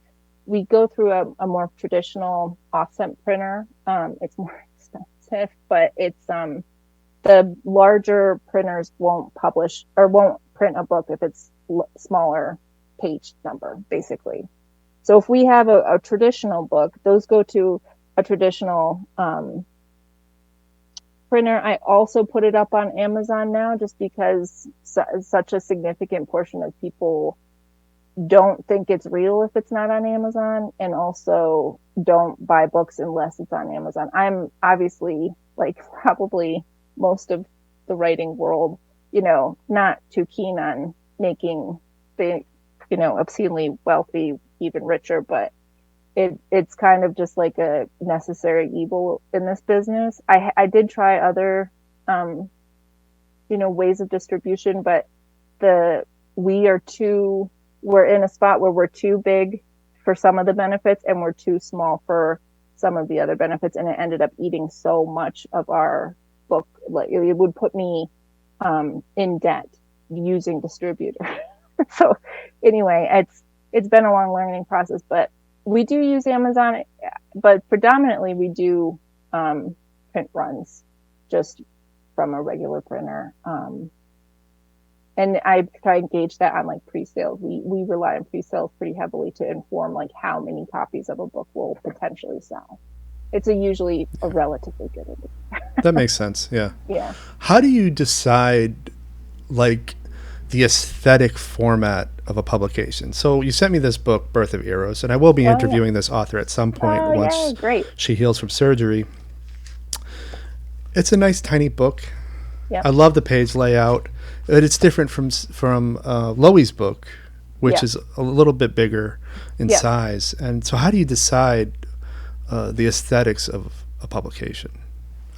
We go through a more traditional offset printer. It's more expensive, but it's the larger printers won't publish or won't print a book if it's smaller page number, basically. So if we have a traditional book, those go to a traditional printer. I also put it up on Amazon now, just because such a significant portion of people don't think it's real if it's not on Amazon, and also don't buy books unless it's on Amazon. I'm obviously, like probably most of the writing world, not too keen on making the, obscenely wealthy even richer, but it's kind of just like a necessary evil in this business. I did try other, ways of distribution, but we're in a spot where we're too big for some of the benefits and we're too small for some of the other benefits. And it ended up eating so much of our book. Like it would put me, in debt using distributor. So anyway, it's been a long learning process, but we do use Amazon, but predominantly we do print runs just from a regular printer. And I try to gauge that on like pre-sales. We rely on pre-sales pretty heavily to inform like how many copies of a book will potentially sell. It's usually a relatively good indicator. That makes sense. Yeah. Yeah. How do you decide like the aesthetic format of a publication? So you sent me this book, Birth of Eros, and I will be interviewing this author at some point once she heals from surgery. It's a nice tiny book. Yep. I love the page layout. It's different from Loey's book, which is a little bit bigger in size. And so how do you decide the aesthetics of a publication?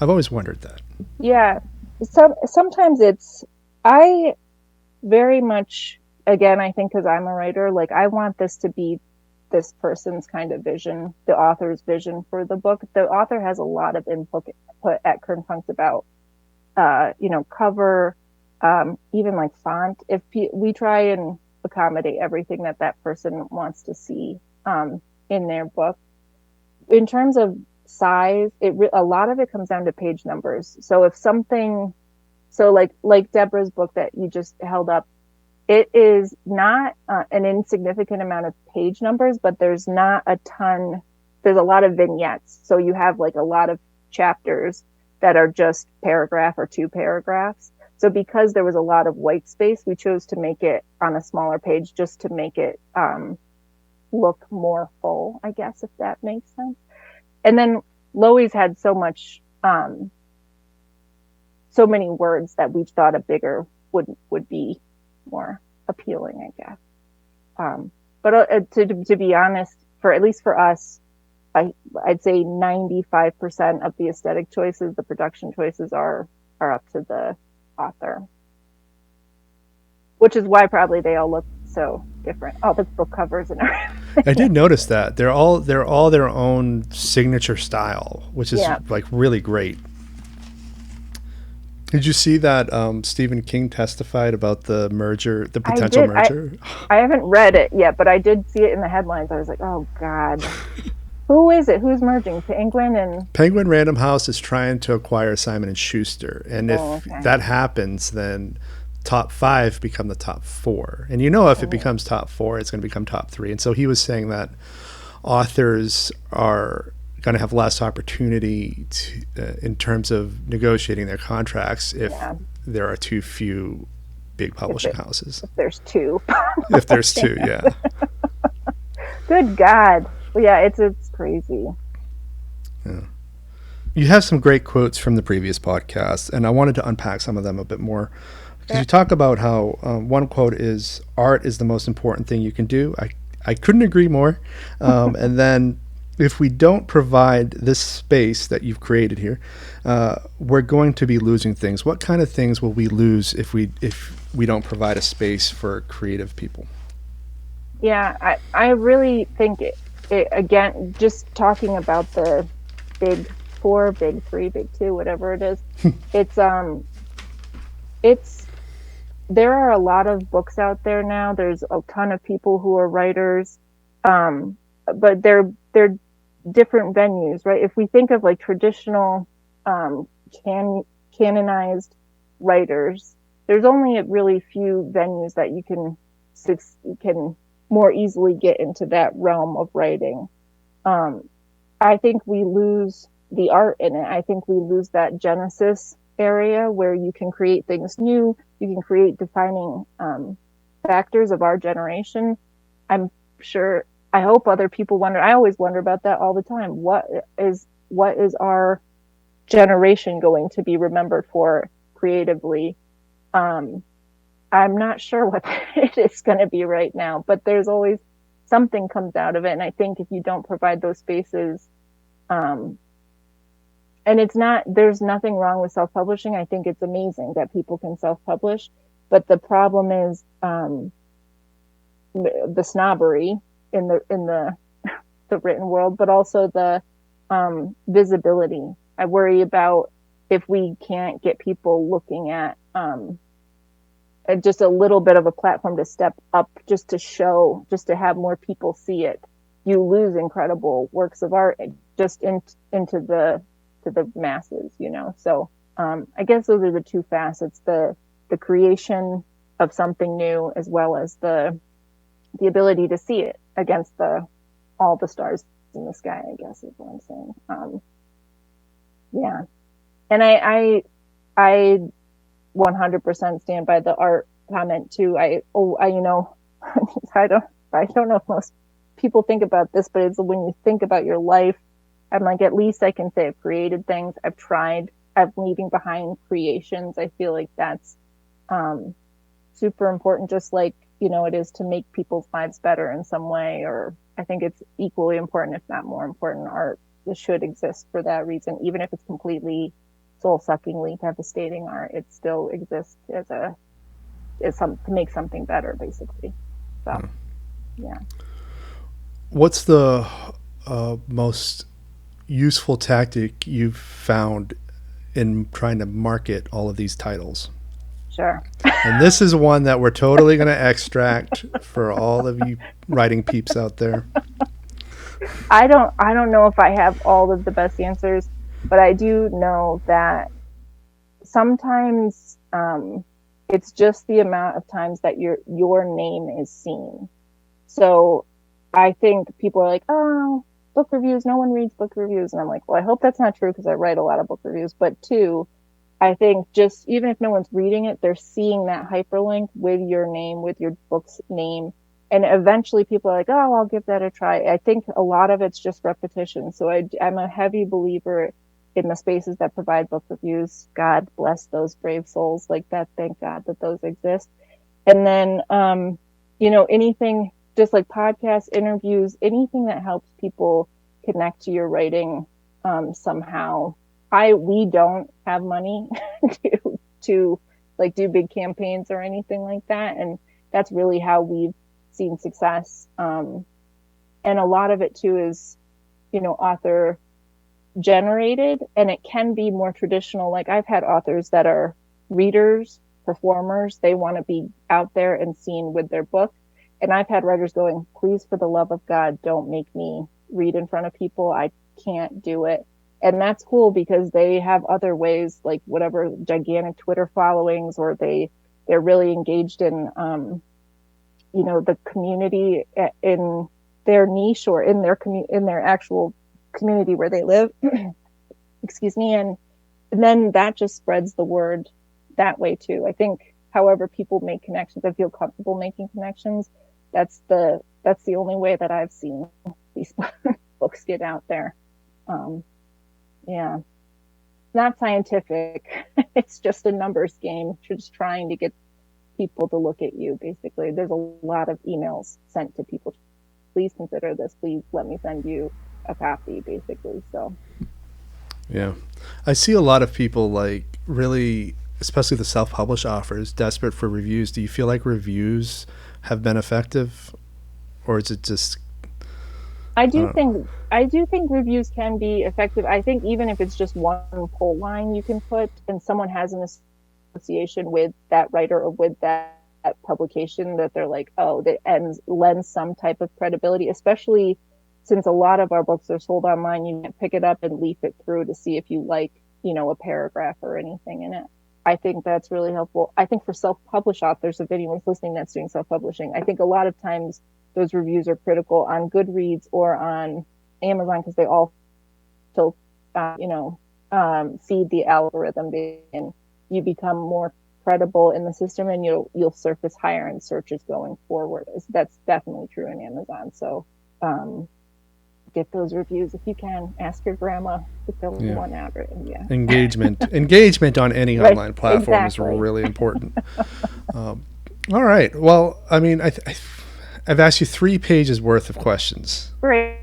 I've always wondered that. Yeah. Sometimes I very much, again, I think because I'm a writer, like I want this to be this person's kind of vision, the author's vision for the book. The author has a lot of input at Kernpunkt about, cover, even like font. If we try and accommodate everything that person wants to see in their book. In terms of size, a lot of it comes down to page numbers. So if something, so like Deborah's book that you just held up, it is not an insignificant amount of page numbers, but there's not a ton. There's a lot of vignettes. So you have like a lot of chapters that are just paragraph or 2 paragraphs. So because there was a lot of white space, we chose to make it on a smaller page just to make it look more full, I guess, if that makes sense. And then Lois had so much, so many words that we thought a bigger would be more appealing, I guess. But to be honest, at least for us, I'd say 95% of the aesthetic choices, the production choices are up to the author, which is why probably they all look so different. All the book covers and everything. I did notice that they're all their own signature style, which is like really great. Did you see that Stephen King testified about the potential merger? I haven't read it yet, but I did see it in the headlines. I was like, oh God. Who is it? Who's merging? Penguin Random House is trying to acquire Simon & Schuster. And if that happens, then top 5 become the top 4. And if it becomes top 4, it's going to become top 3. And so he was saying that authors are going to have less opportunity in terms of negotiating their contracts if there are too few big publishing houses. If there's 2. If there's 2, yeah. Good God. Well, yeah, it's crazy. Yeah. You have some great quotes from the previous podcast, and I wanted to unpack some of them a bit more. Because you talk about how one quote is, art is the most important thing you can do. I couldn't agree more. And then if we don't provide this space that you've created here, we're going to be losing things. What kind of things will we lose if we don't provide a space for creative people? Yeah, I really think again, just talking about the big 4, big 3, big 2, whatever it is, there are a lot of books out there now. There's a ton of people who are writers, but they're different venues, right? If we think of like traditional canonized writers, there's only a really few venues that you can more easily get into that realm of writing. I think we lose the art in it. I think we lose that genesis area where you can create things new. You can create defining factors of our generation. I hope other people wonder. I always wonder about that all the time. What is our generation going to be remembered for creatively? I'm not sure what it is going to be right now, but there's always something comes out of it. And I think if you don't provide those spaces, and there's nothing wrong with self-publishing. I think it's amazing that people can self-publish, but the problem is the snobbery in the written world, but also the visibility. I worry about if we can't get people looking at just a little bit of a platform to step up, just to have more people see it. You lose incredible works of art just into the masses, So I guess those are the 2 facets: the creation of something new, as well as the ability to see it against all the stars in the sky, I guess is what I'm saying. Yeah, and I 100% stand by the art comment too. I don't know if most people think about this, but it's when you think about your life, I'm like, at least I can say I've created things. I've tried. I'm leaving behind creations. I feel like that's super important, just like, it is to make people's lives better in some way, or I think it's equally important, if not more important. Art should exist for that reason, even if it's completely soul-suckingly devastating art. It still exists to make something better, basically. So, yeah. What's the most useful tactic you've found in trying to market all of these titles? Sure. And this is one that we're totally going to extract for all of you writing peeps out there. I don't know if I have all of the best answers, but I do know that sometimes it's just the amount of times that your name is seen. So I think people are like, oh, book reviews, no one reads book reviews. And I'm like, well, I hope that's not true because I write a lot of book reviews. But two, I think just even if no one's reading it, they're seeing that hyperlink with your name, with your book's name. And eventually people are like, oh, I'll give that a try. I think a lot of it's just repetition. So I'm a heavy believer in the spaces that provide book reviews. God bless those brave souls like that. Thank God that those exist. And then, anything just like podcasts, interviews, anything that helps people connect to your writing somehow. We don't have money to like do big campaigns or anything like that. And that's really how we've seen success. And a lot of it too is, author generated, and it can be more traditional. Like I've had authors that are readers, performers, they want to be out there and seen with their book. And I've had writers going, please, for the love of God, don't make me read in front of people. I can't do it. And that's cool because they have other ways, like whatever gigantic Twitter followings, or they're really engaged in, the community in their niche or in their actual community where they live. Excuse me. And then that just spreads the word that way too. I think however people make connections and feel comfortable making connections, that's the only way that I've seen these books get out there. Yeah, not scientific. It's just a numbers game. You're just trying to get people to look at you. Basically, there's a lot of emails sent to people. Please consider this. Please let me send you a copy. Basically, so. Yeah, I see a lot of people like really, especially the self-published authors, desperate for reviews. Do you feel like reviews have been effective, or is it just? I do think reviews can be effective. I think even if it's just one pull line you can put, and someone has an association with that writer or with that publication, that they're like, oh, that lends some type of credibility, especially since a lot of our books are sold online. You can pick it up and leaf it through to see if you like, a paragraph or anything in it. I think that's really helpful. I think for self-published authors, if anyone's listening that's doing self-publishing, I think a lot of times those reviews are critical on Goodreads or on Amazon because they all still, feed the algorithm, and you become more credible in the system, and you'll surface higher in searches going forward. That's definitely true in Amazon. So get those reviews if you can. Ask your grandma to fill one out. Yeah. Engagement on any online platform is really important. All right. Well, I mean, I've asked you 3 pages worth of questions. Great.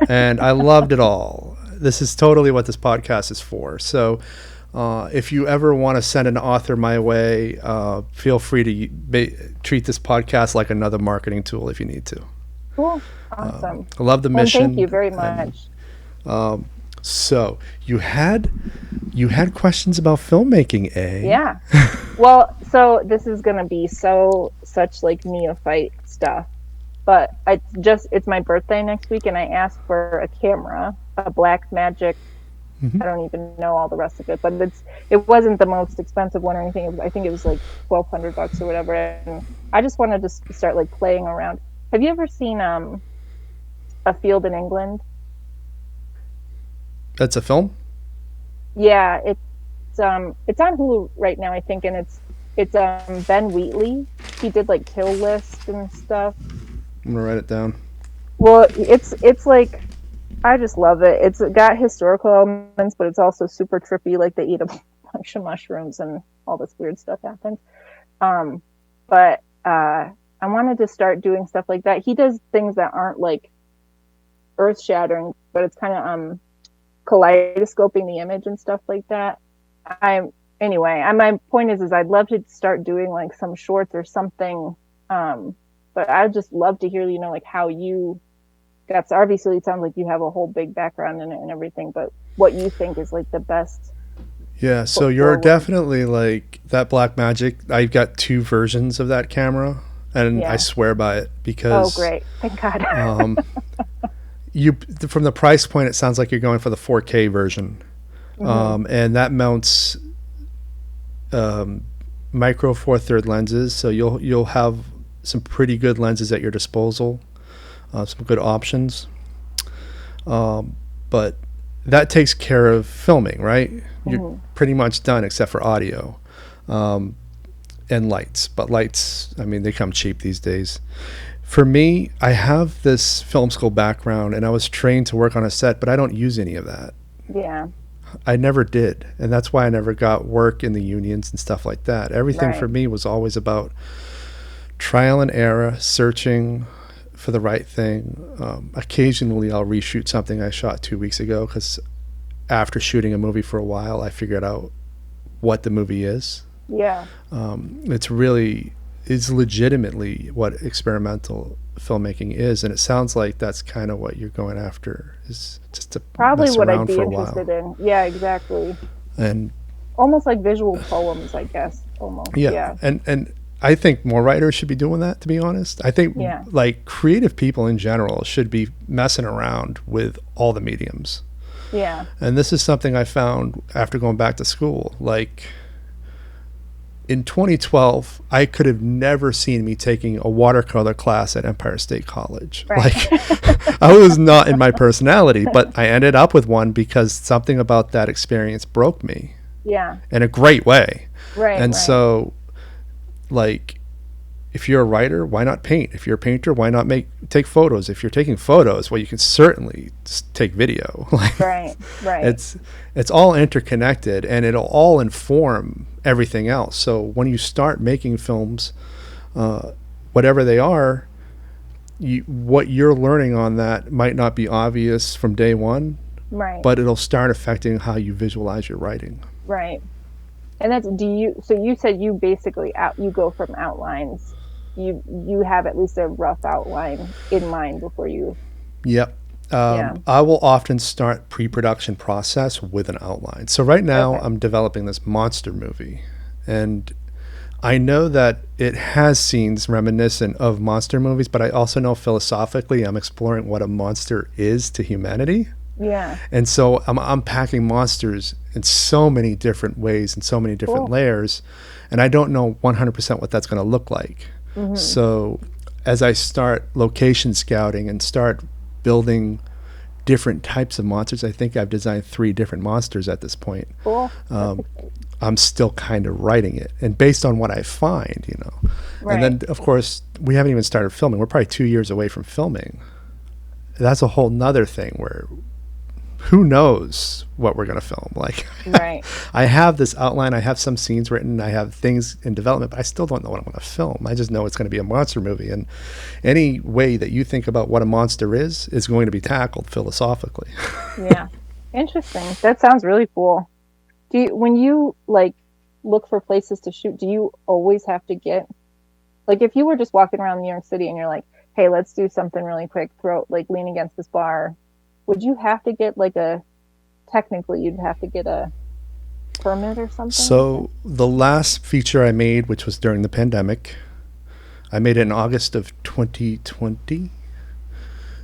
And I loved it all. This is totally what this podcast is for. So if you ever want to send an author my way, feel free to treat this podcast like another marketing tool if you need to. Cool. Awesome. I love the mission. Thank you very much. So you had questions about filmmaking, eh? Yeah. Well, so this is going to be such like neophyte stuff. But it's my birthday next week, and I asked for a camera, a Blackmagic. I don't even know all the rest of it, but it wasn't the most expensive one or anything. I think it was like $1,200 or whatever. And I just wanted to start like playing around. Have you ever seen A Field in England? That's a film? Yeah, it's on Hulu right now, I think, and it's Ben Wheatley. He did like Kill List and stuff. I'm gonna write it down. Well, it's like, I just love it. It's got historical elements, but it's also super trippy. Like they eat a bunch of mushrooms and all this weird stuff happens. But I wanted to start doing stuff like that. He does things that aren't like earth shattering, but it's kind of kaleidoscoping the image and stuff like that. My point is I'd love to start doing like some shorts or something. But I'd just love to hear, like how you got. So obviously it sounds like you have a whole big background in it and everything, but what you think is like the best. Yeah. So you're definitely like that Blackmagic. I've got 2 versions of that camera, and I swear by it because. Oh, great. Thank God. from the price point, it sounds like you're going for the 4K version. And that mounts micro four third lenses, so you'll have some pretty good lenses at your disposal, some good options. But that takes care of filming, right? You're pretty much done except for audio and lights. But lights, I mean, they come cheap these days. For me, I have this film school background, and I was trained to work on a set, but I don't use any of that. Yeah. I never did, and that's why I never got work in the unions and stuff like that. Everything for me was always about trial and error, searching for the right thing. Occasionally, I'll reshoot something I shot 2 weeks ago, because after shooting a movie for a while, I figured out what the movie is. Yeah. It's legitimately what experimental filmmaking is, and it sounds like that's kind of what you're going after, is just to probably mess what around I'd be for a interested while. in. Yeah, exactly. And almost like visual poems, I guess. Almost. Yeah. And I think more writers should be doing that, to be honest. I think like creative people in general should be messing around with all the mediums. Yeah. And this is something I found after going back to school. Like in 2012, I could have never seen me taking a watercolor class at Empire State College. Right. Like I was not in my personality, but I ended up with one because something about that experience broke me. Yeah. In a great way. Right. And so, like, if you're a writer, why not paint? If you're a painter, why not take photos? If you're taking photos, well, you can certainly take video. Right. It's all interconnected, and it'll all inform everything else. So when you start making films, whatever they are, what you're learning on that might not be obvious from day one, right? But it'll start affecting how you visualize your writing. Right. And that's so you said you basically you go from outlines. You have at least a rough outline in mind before you. Yep. I will often start pre-production process with an outline. So right now I'm developing this monster movie, and I know that it has scenes reminiscent of monster movies, but I also know philosophically I'm exploring what a monster is to humanity. Yeah. And so I'm unpacking monsters in so many different ways and so many different layers, and I don't know 100% what that's going to look like. Mm-hmm. So as I start location scouting and start building different types of monsters, I think I've designed 3 different monsters at this point. Cool. I'm still kind of writing it, and based on what I find, Right. And then, of course, we haven't even started filming. We're probably 2 years away from filming. That's a whole nother thing where who knows what we're going to film. Like, right. I have this outline, I have some scenes written, I have things in development, but I still don't know what I'm going to film. I just know it's going to be a monster movie, and any way that you think about what a monster is going to be tackled philosophically. Yeah. Interesting. That sounds really cool. When you look for places to shoot, do you always have to get, if you were just walking around New York City and you're like, hey, let's do something really quick, lean against this bar, would you have to get technically you'd have to get a permit or something? So the last feature I made, which was during the pandemic, I made it in August of 2020,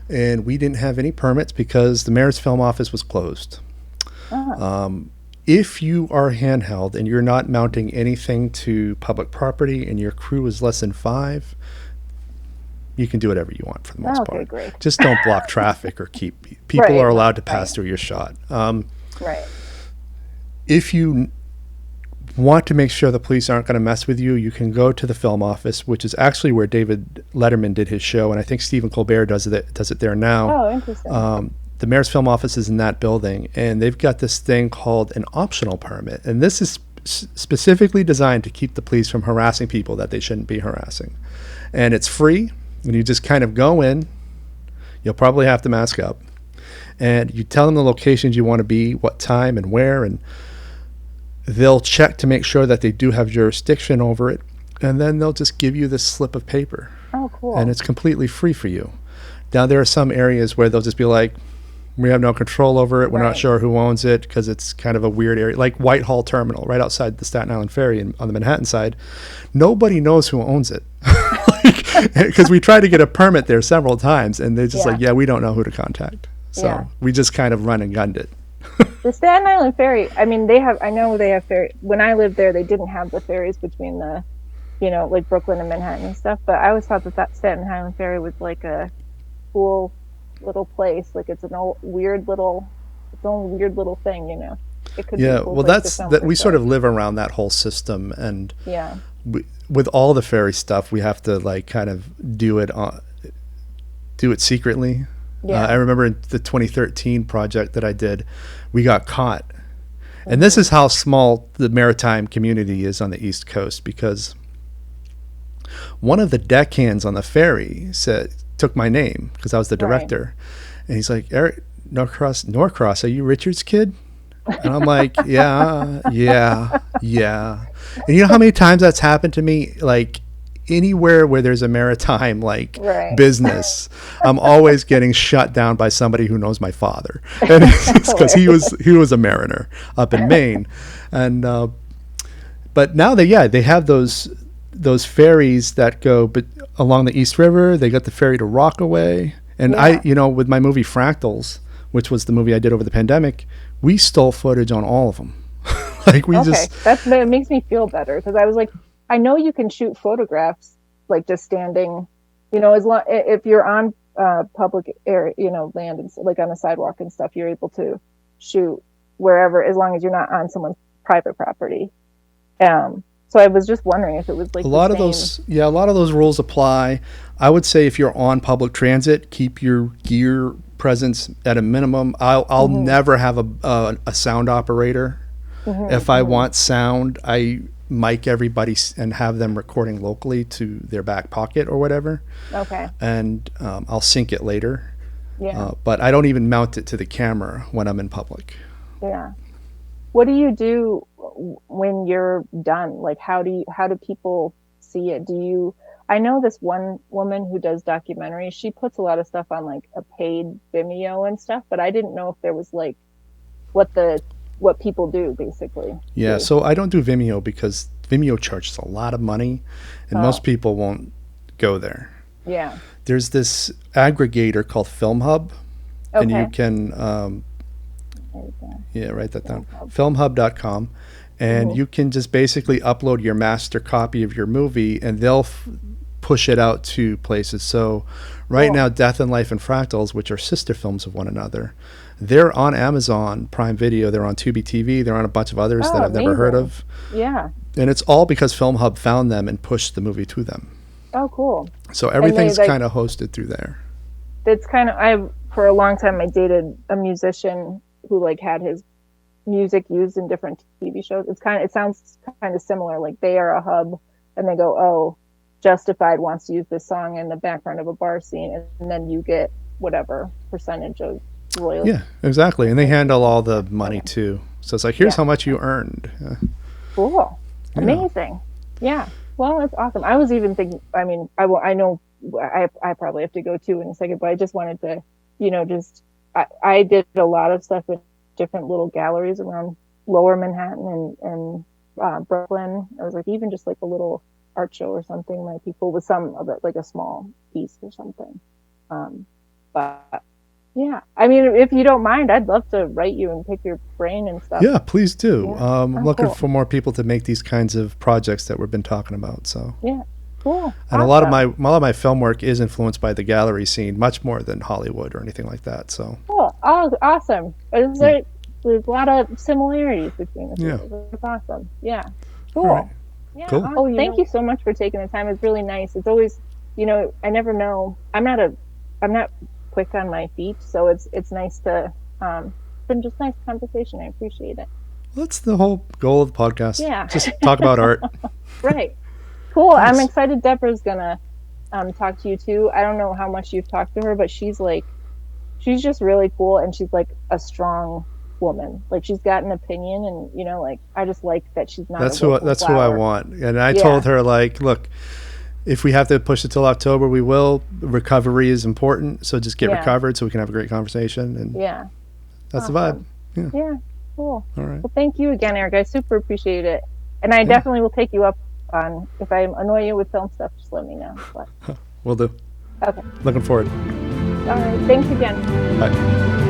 and we didn't have any permits because the mayor's film office was closed. If you are handheld and you're not mounting anything to public property and your crew is less than 5, you can do whatever you want for the most part. Great. Just don't block traffic or keep people are allowed to pass through your shot. Right. If you want to make sure the police aren't going to mess with you, you can go to the film office, which is actually where David Letterman did his show, and I think Stephen Colbert does it there now. Oh, interesting. The mayor's film office is in that building, and they've got this thing called an optional permit, and this is specifically designed to keep the police from harassing people that they shouldn't be harassing. And it's free. And you just kind of go in, you'll probably have to mask up, and you tell them the locations you want to be, what time and where, and they'll check to make sure that they do have jurisdiction over it, and then they'll just give you this slip of paper. Oh, cool. And it's completely free for you. Now, there are some areas where they'll just be like, We have no control over it. We're not Right. sure who owns it because it's kind of a weird area, like Whitehall Terminal, right outside the Staten Island Ferry on the Manhattan side. Nobody knows who owns it. Because we tried to get a permit there several times, and they're just Yeah. like, yeah, we don't know who to contact. So Yeah. we just kind of run and gunned it. The Staten Island Ferry, I mean, I know they have ferry. When I lived there, they didn't have the ferries between the, like Brooklyn and Manhattan and stuff, but I always thought that Staten Island Ferry was like a cool little place. Like it's its own weird little thing, It could be Yeah, a cool well, place to that's film that for we sort sure. of live around that whole system, and Yeah. with all the ferry stuff, we have to like kind of do it secretly. Yeah. I remember in the 2013 project that I did, we got caught. And this is how small the maritime community is on the East Coast, because one of the deckhands on the ferry took my name because I was the director. And he's like, Eric Norcross, are you Richard's kid? And I'm like, yeah. And you know how many times that's happened to me? Like anywhere where there's a maritime business, I'm always getting shut down by somebody who knows my father. And it's because he was a mariner up in Maine. And but now they have those ferries that go along the East River. They got the ferry to Rockaway. And with my movie Fractals, which was the movie I did over the pandemic, we stole footage on all of them. That makes me feel better, because I was like, I know you can shoot photographs like just standing, as long if you're on public area, land and like on the sidewalk and stuff, you're able to shoot wherever as long as you're not on someone's private property. So I was just wondering if it was like a lot of those rules apply. I would say if you're on public transit, keep your gear presence at a minimum. I'll never have a sound operator. If I want sound, I mic everybody and have them recording locally to their back pocket or whatever. Okay. And I'll sync it later. Yeah. But I don't even mount it to the camera when I'm in public. Yeah. What do you do when you're done? Like, how do people see it? I know this one woman who does documentaries. She puts a lot of stuff on like a paid Vimeo and stuff, but I didn't know if there was like what people do basically. Yeah. So I don't do Vimeo because Vimeo charges a lot of money, and most people won't go there. Yeah. There's this aggregator called FilmHub, and you can write that down. Filmhub.com, and you can just basically upload your master copy of your movie, and they'll push it out to places. So right now, Death and Life and Fractals, which are sister films of one another, they're on Amazon Prime Video, they're on Tubi TV, they're on a bunch of others that I've never heard of. Yeah. And it's all because FilmHub found them and pushed the movie to them. Oh, cool. So everything's kind of hosted through there. It's kind of, for a long time, I dated a musician who like had his music used in different TV shows. It sounds kind of similar. Like they are a hub, and they go, oh, Justified wants to use this song in the background of a bar scene, and then you get whatever percentage of royalties. Yeah, exactly. And they handle all the money too. So it's like, here's how much you earned. Cool. Amazing. Yeah. Well, that's awesome. I was even thinking, I mean, I know I probably have to go too in a second, but I just wanted to, I did a lot of stuff with different little galleries around Lower Manhattan and Brooklyn. I was like, even just like a little art show or something might be cool, with some of it, like a small piece or something. But yeah, I mean, if you don't mind, I'd love to write you and pick your brain and stuff. Yeah, please do. Yeah. I'm looking for more people to make these kinds of projects that we've been talking about. So yeah, cool. And a lot of my film work is influenced by the gallery scene, much more than Hollywood or anything like that. So cool. Oh, awesome. There's a lot of similarities between the two. Yeah. It's awesome. Yeah. Cool. Right. Yeah. Cool. Oh, thank you so much for taking the time. It's really nice. It's always, I never know. I'm not quick on my feet, so it's nice to been just nice conversation. I appreciate it. That's the whole goal of the podcast. Yeah. Just talk about art. Right. Cool. Nice. I'm excited Deborah's gonna talk to you too. I don't know how much you've talked to her, but she's just really cool, and she's like a strong woman. Like, she's got an opinion, and I just like that she's not. That's who I want. And I told her, like, look, if we have to push it till October, we will. Recovery is important, so just get Yeah. recovered so we can have a great conversation. And Yeah. that's Awesome. the vibe. Yeah. Cool. All right. Well, thank you again, Eric. I super appreciate it. And I definitely will take you up on, if I annoy you with film stuff, just let me know. But, Will do. okay. Looking forward. All right. Thanks again. Bye.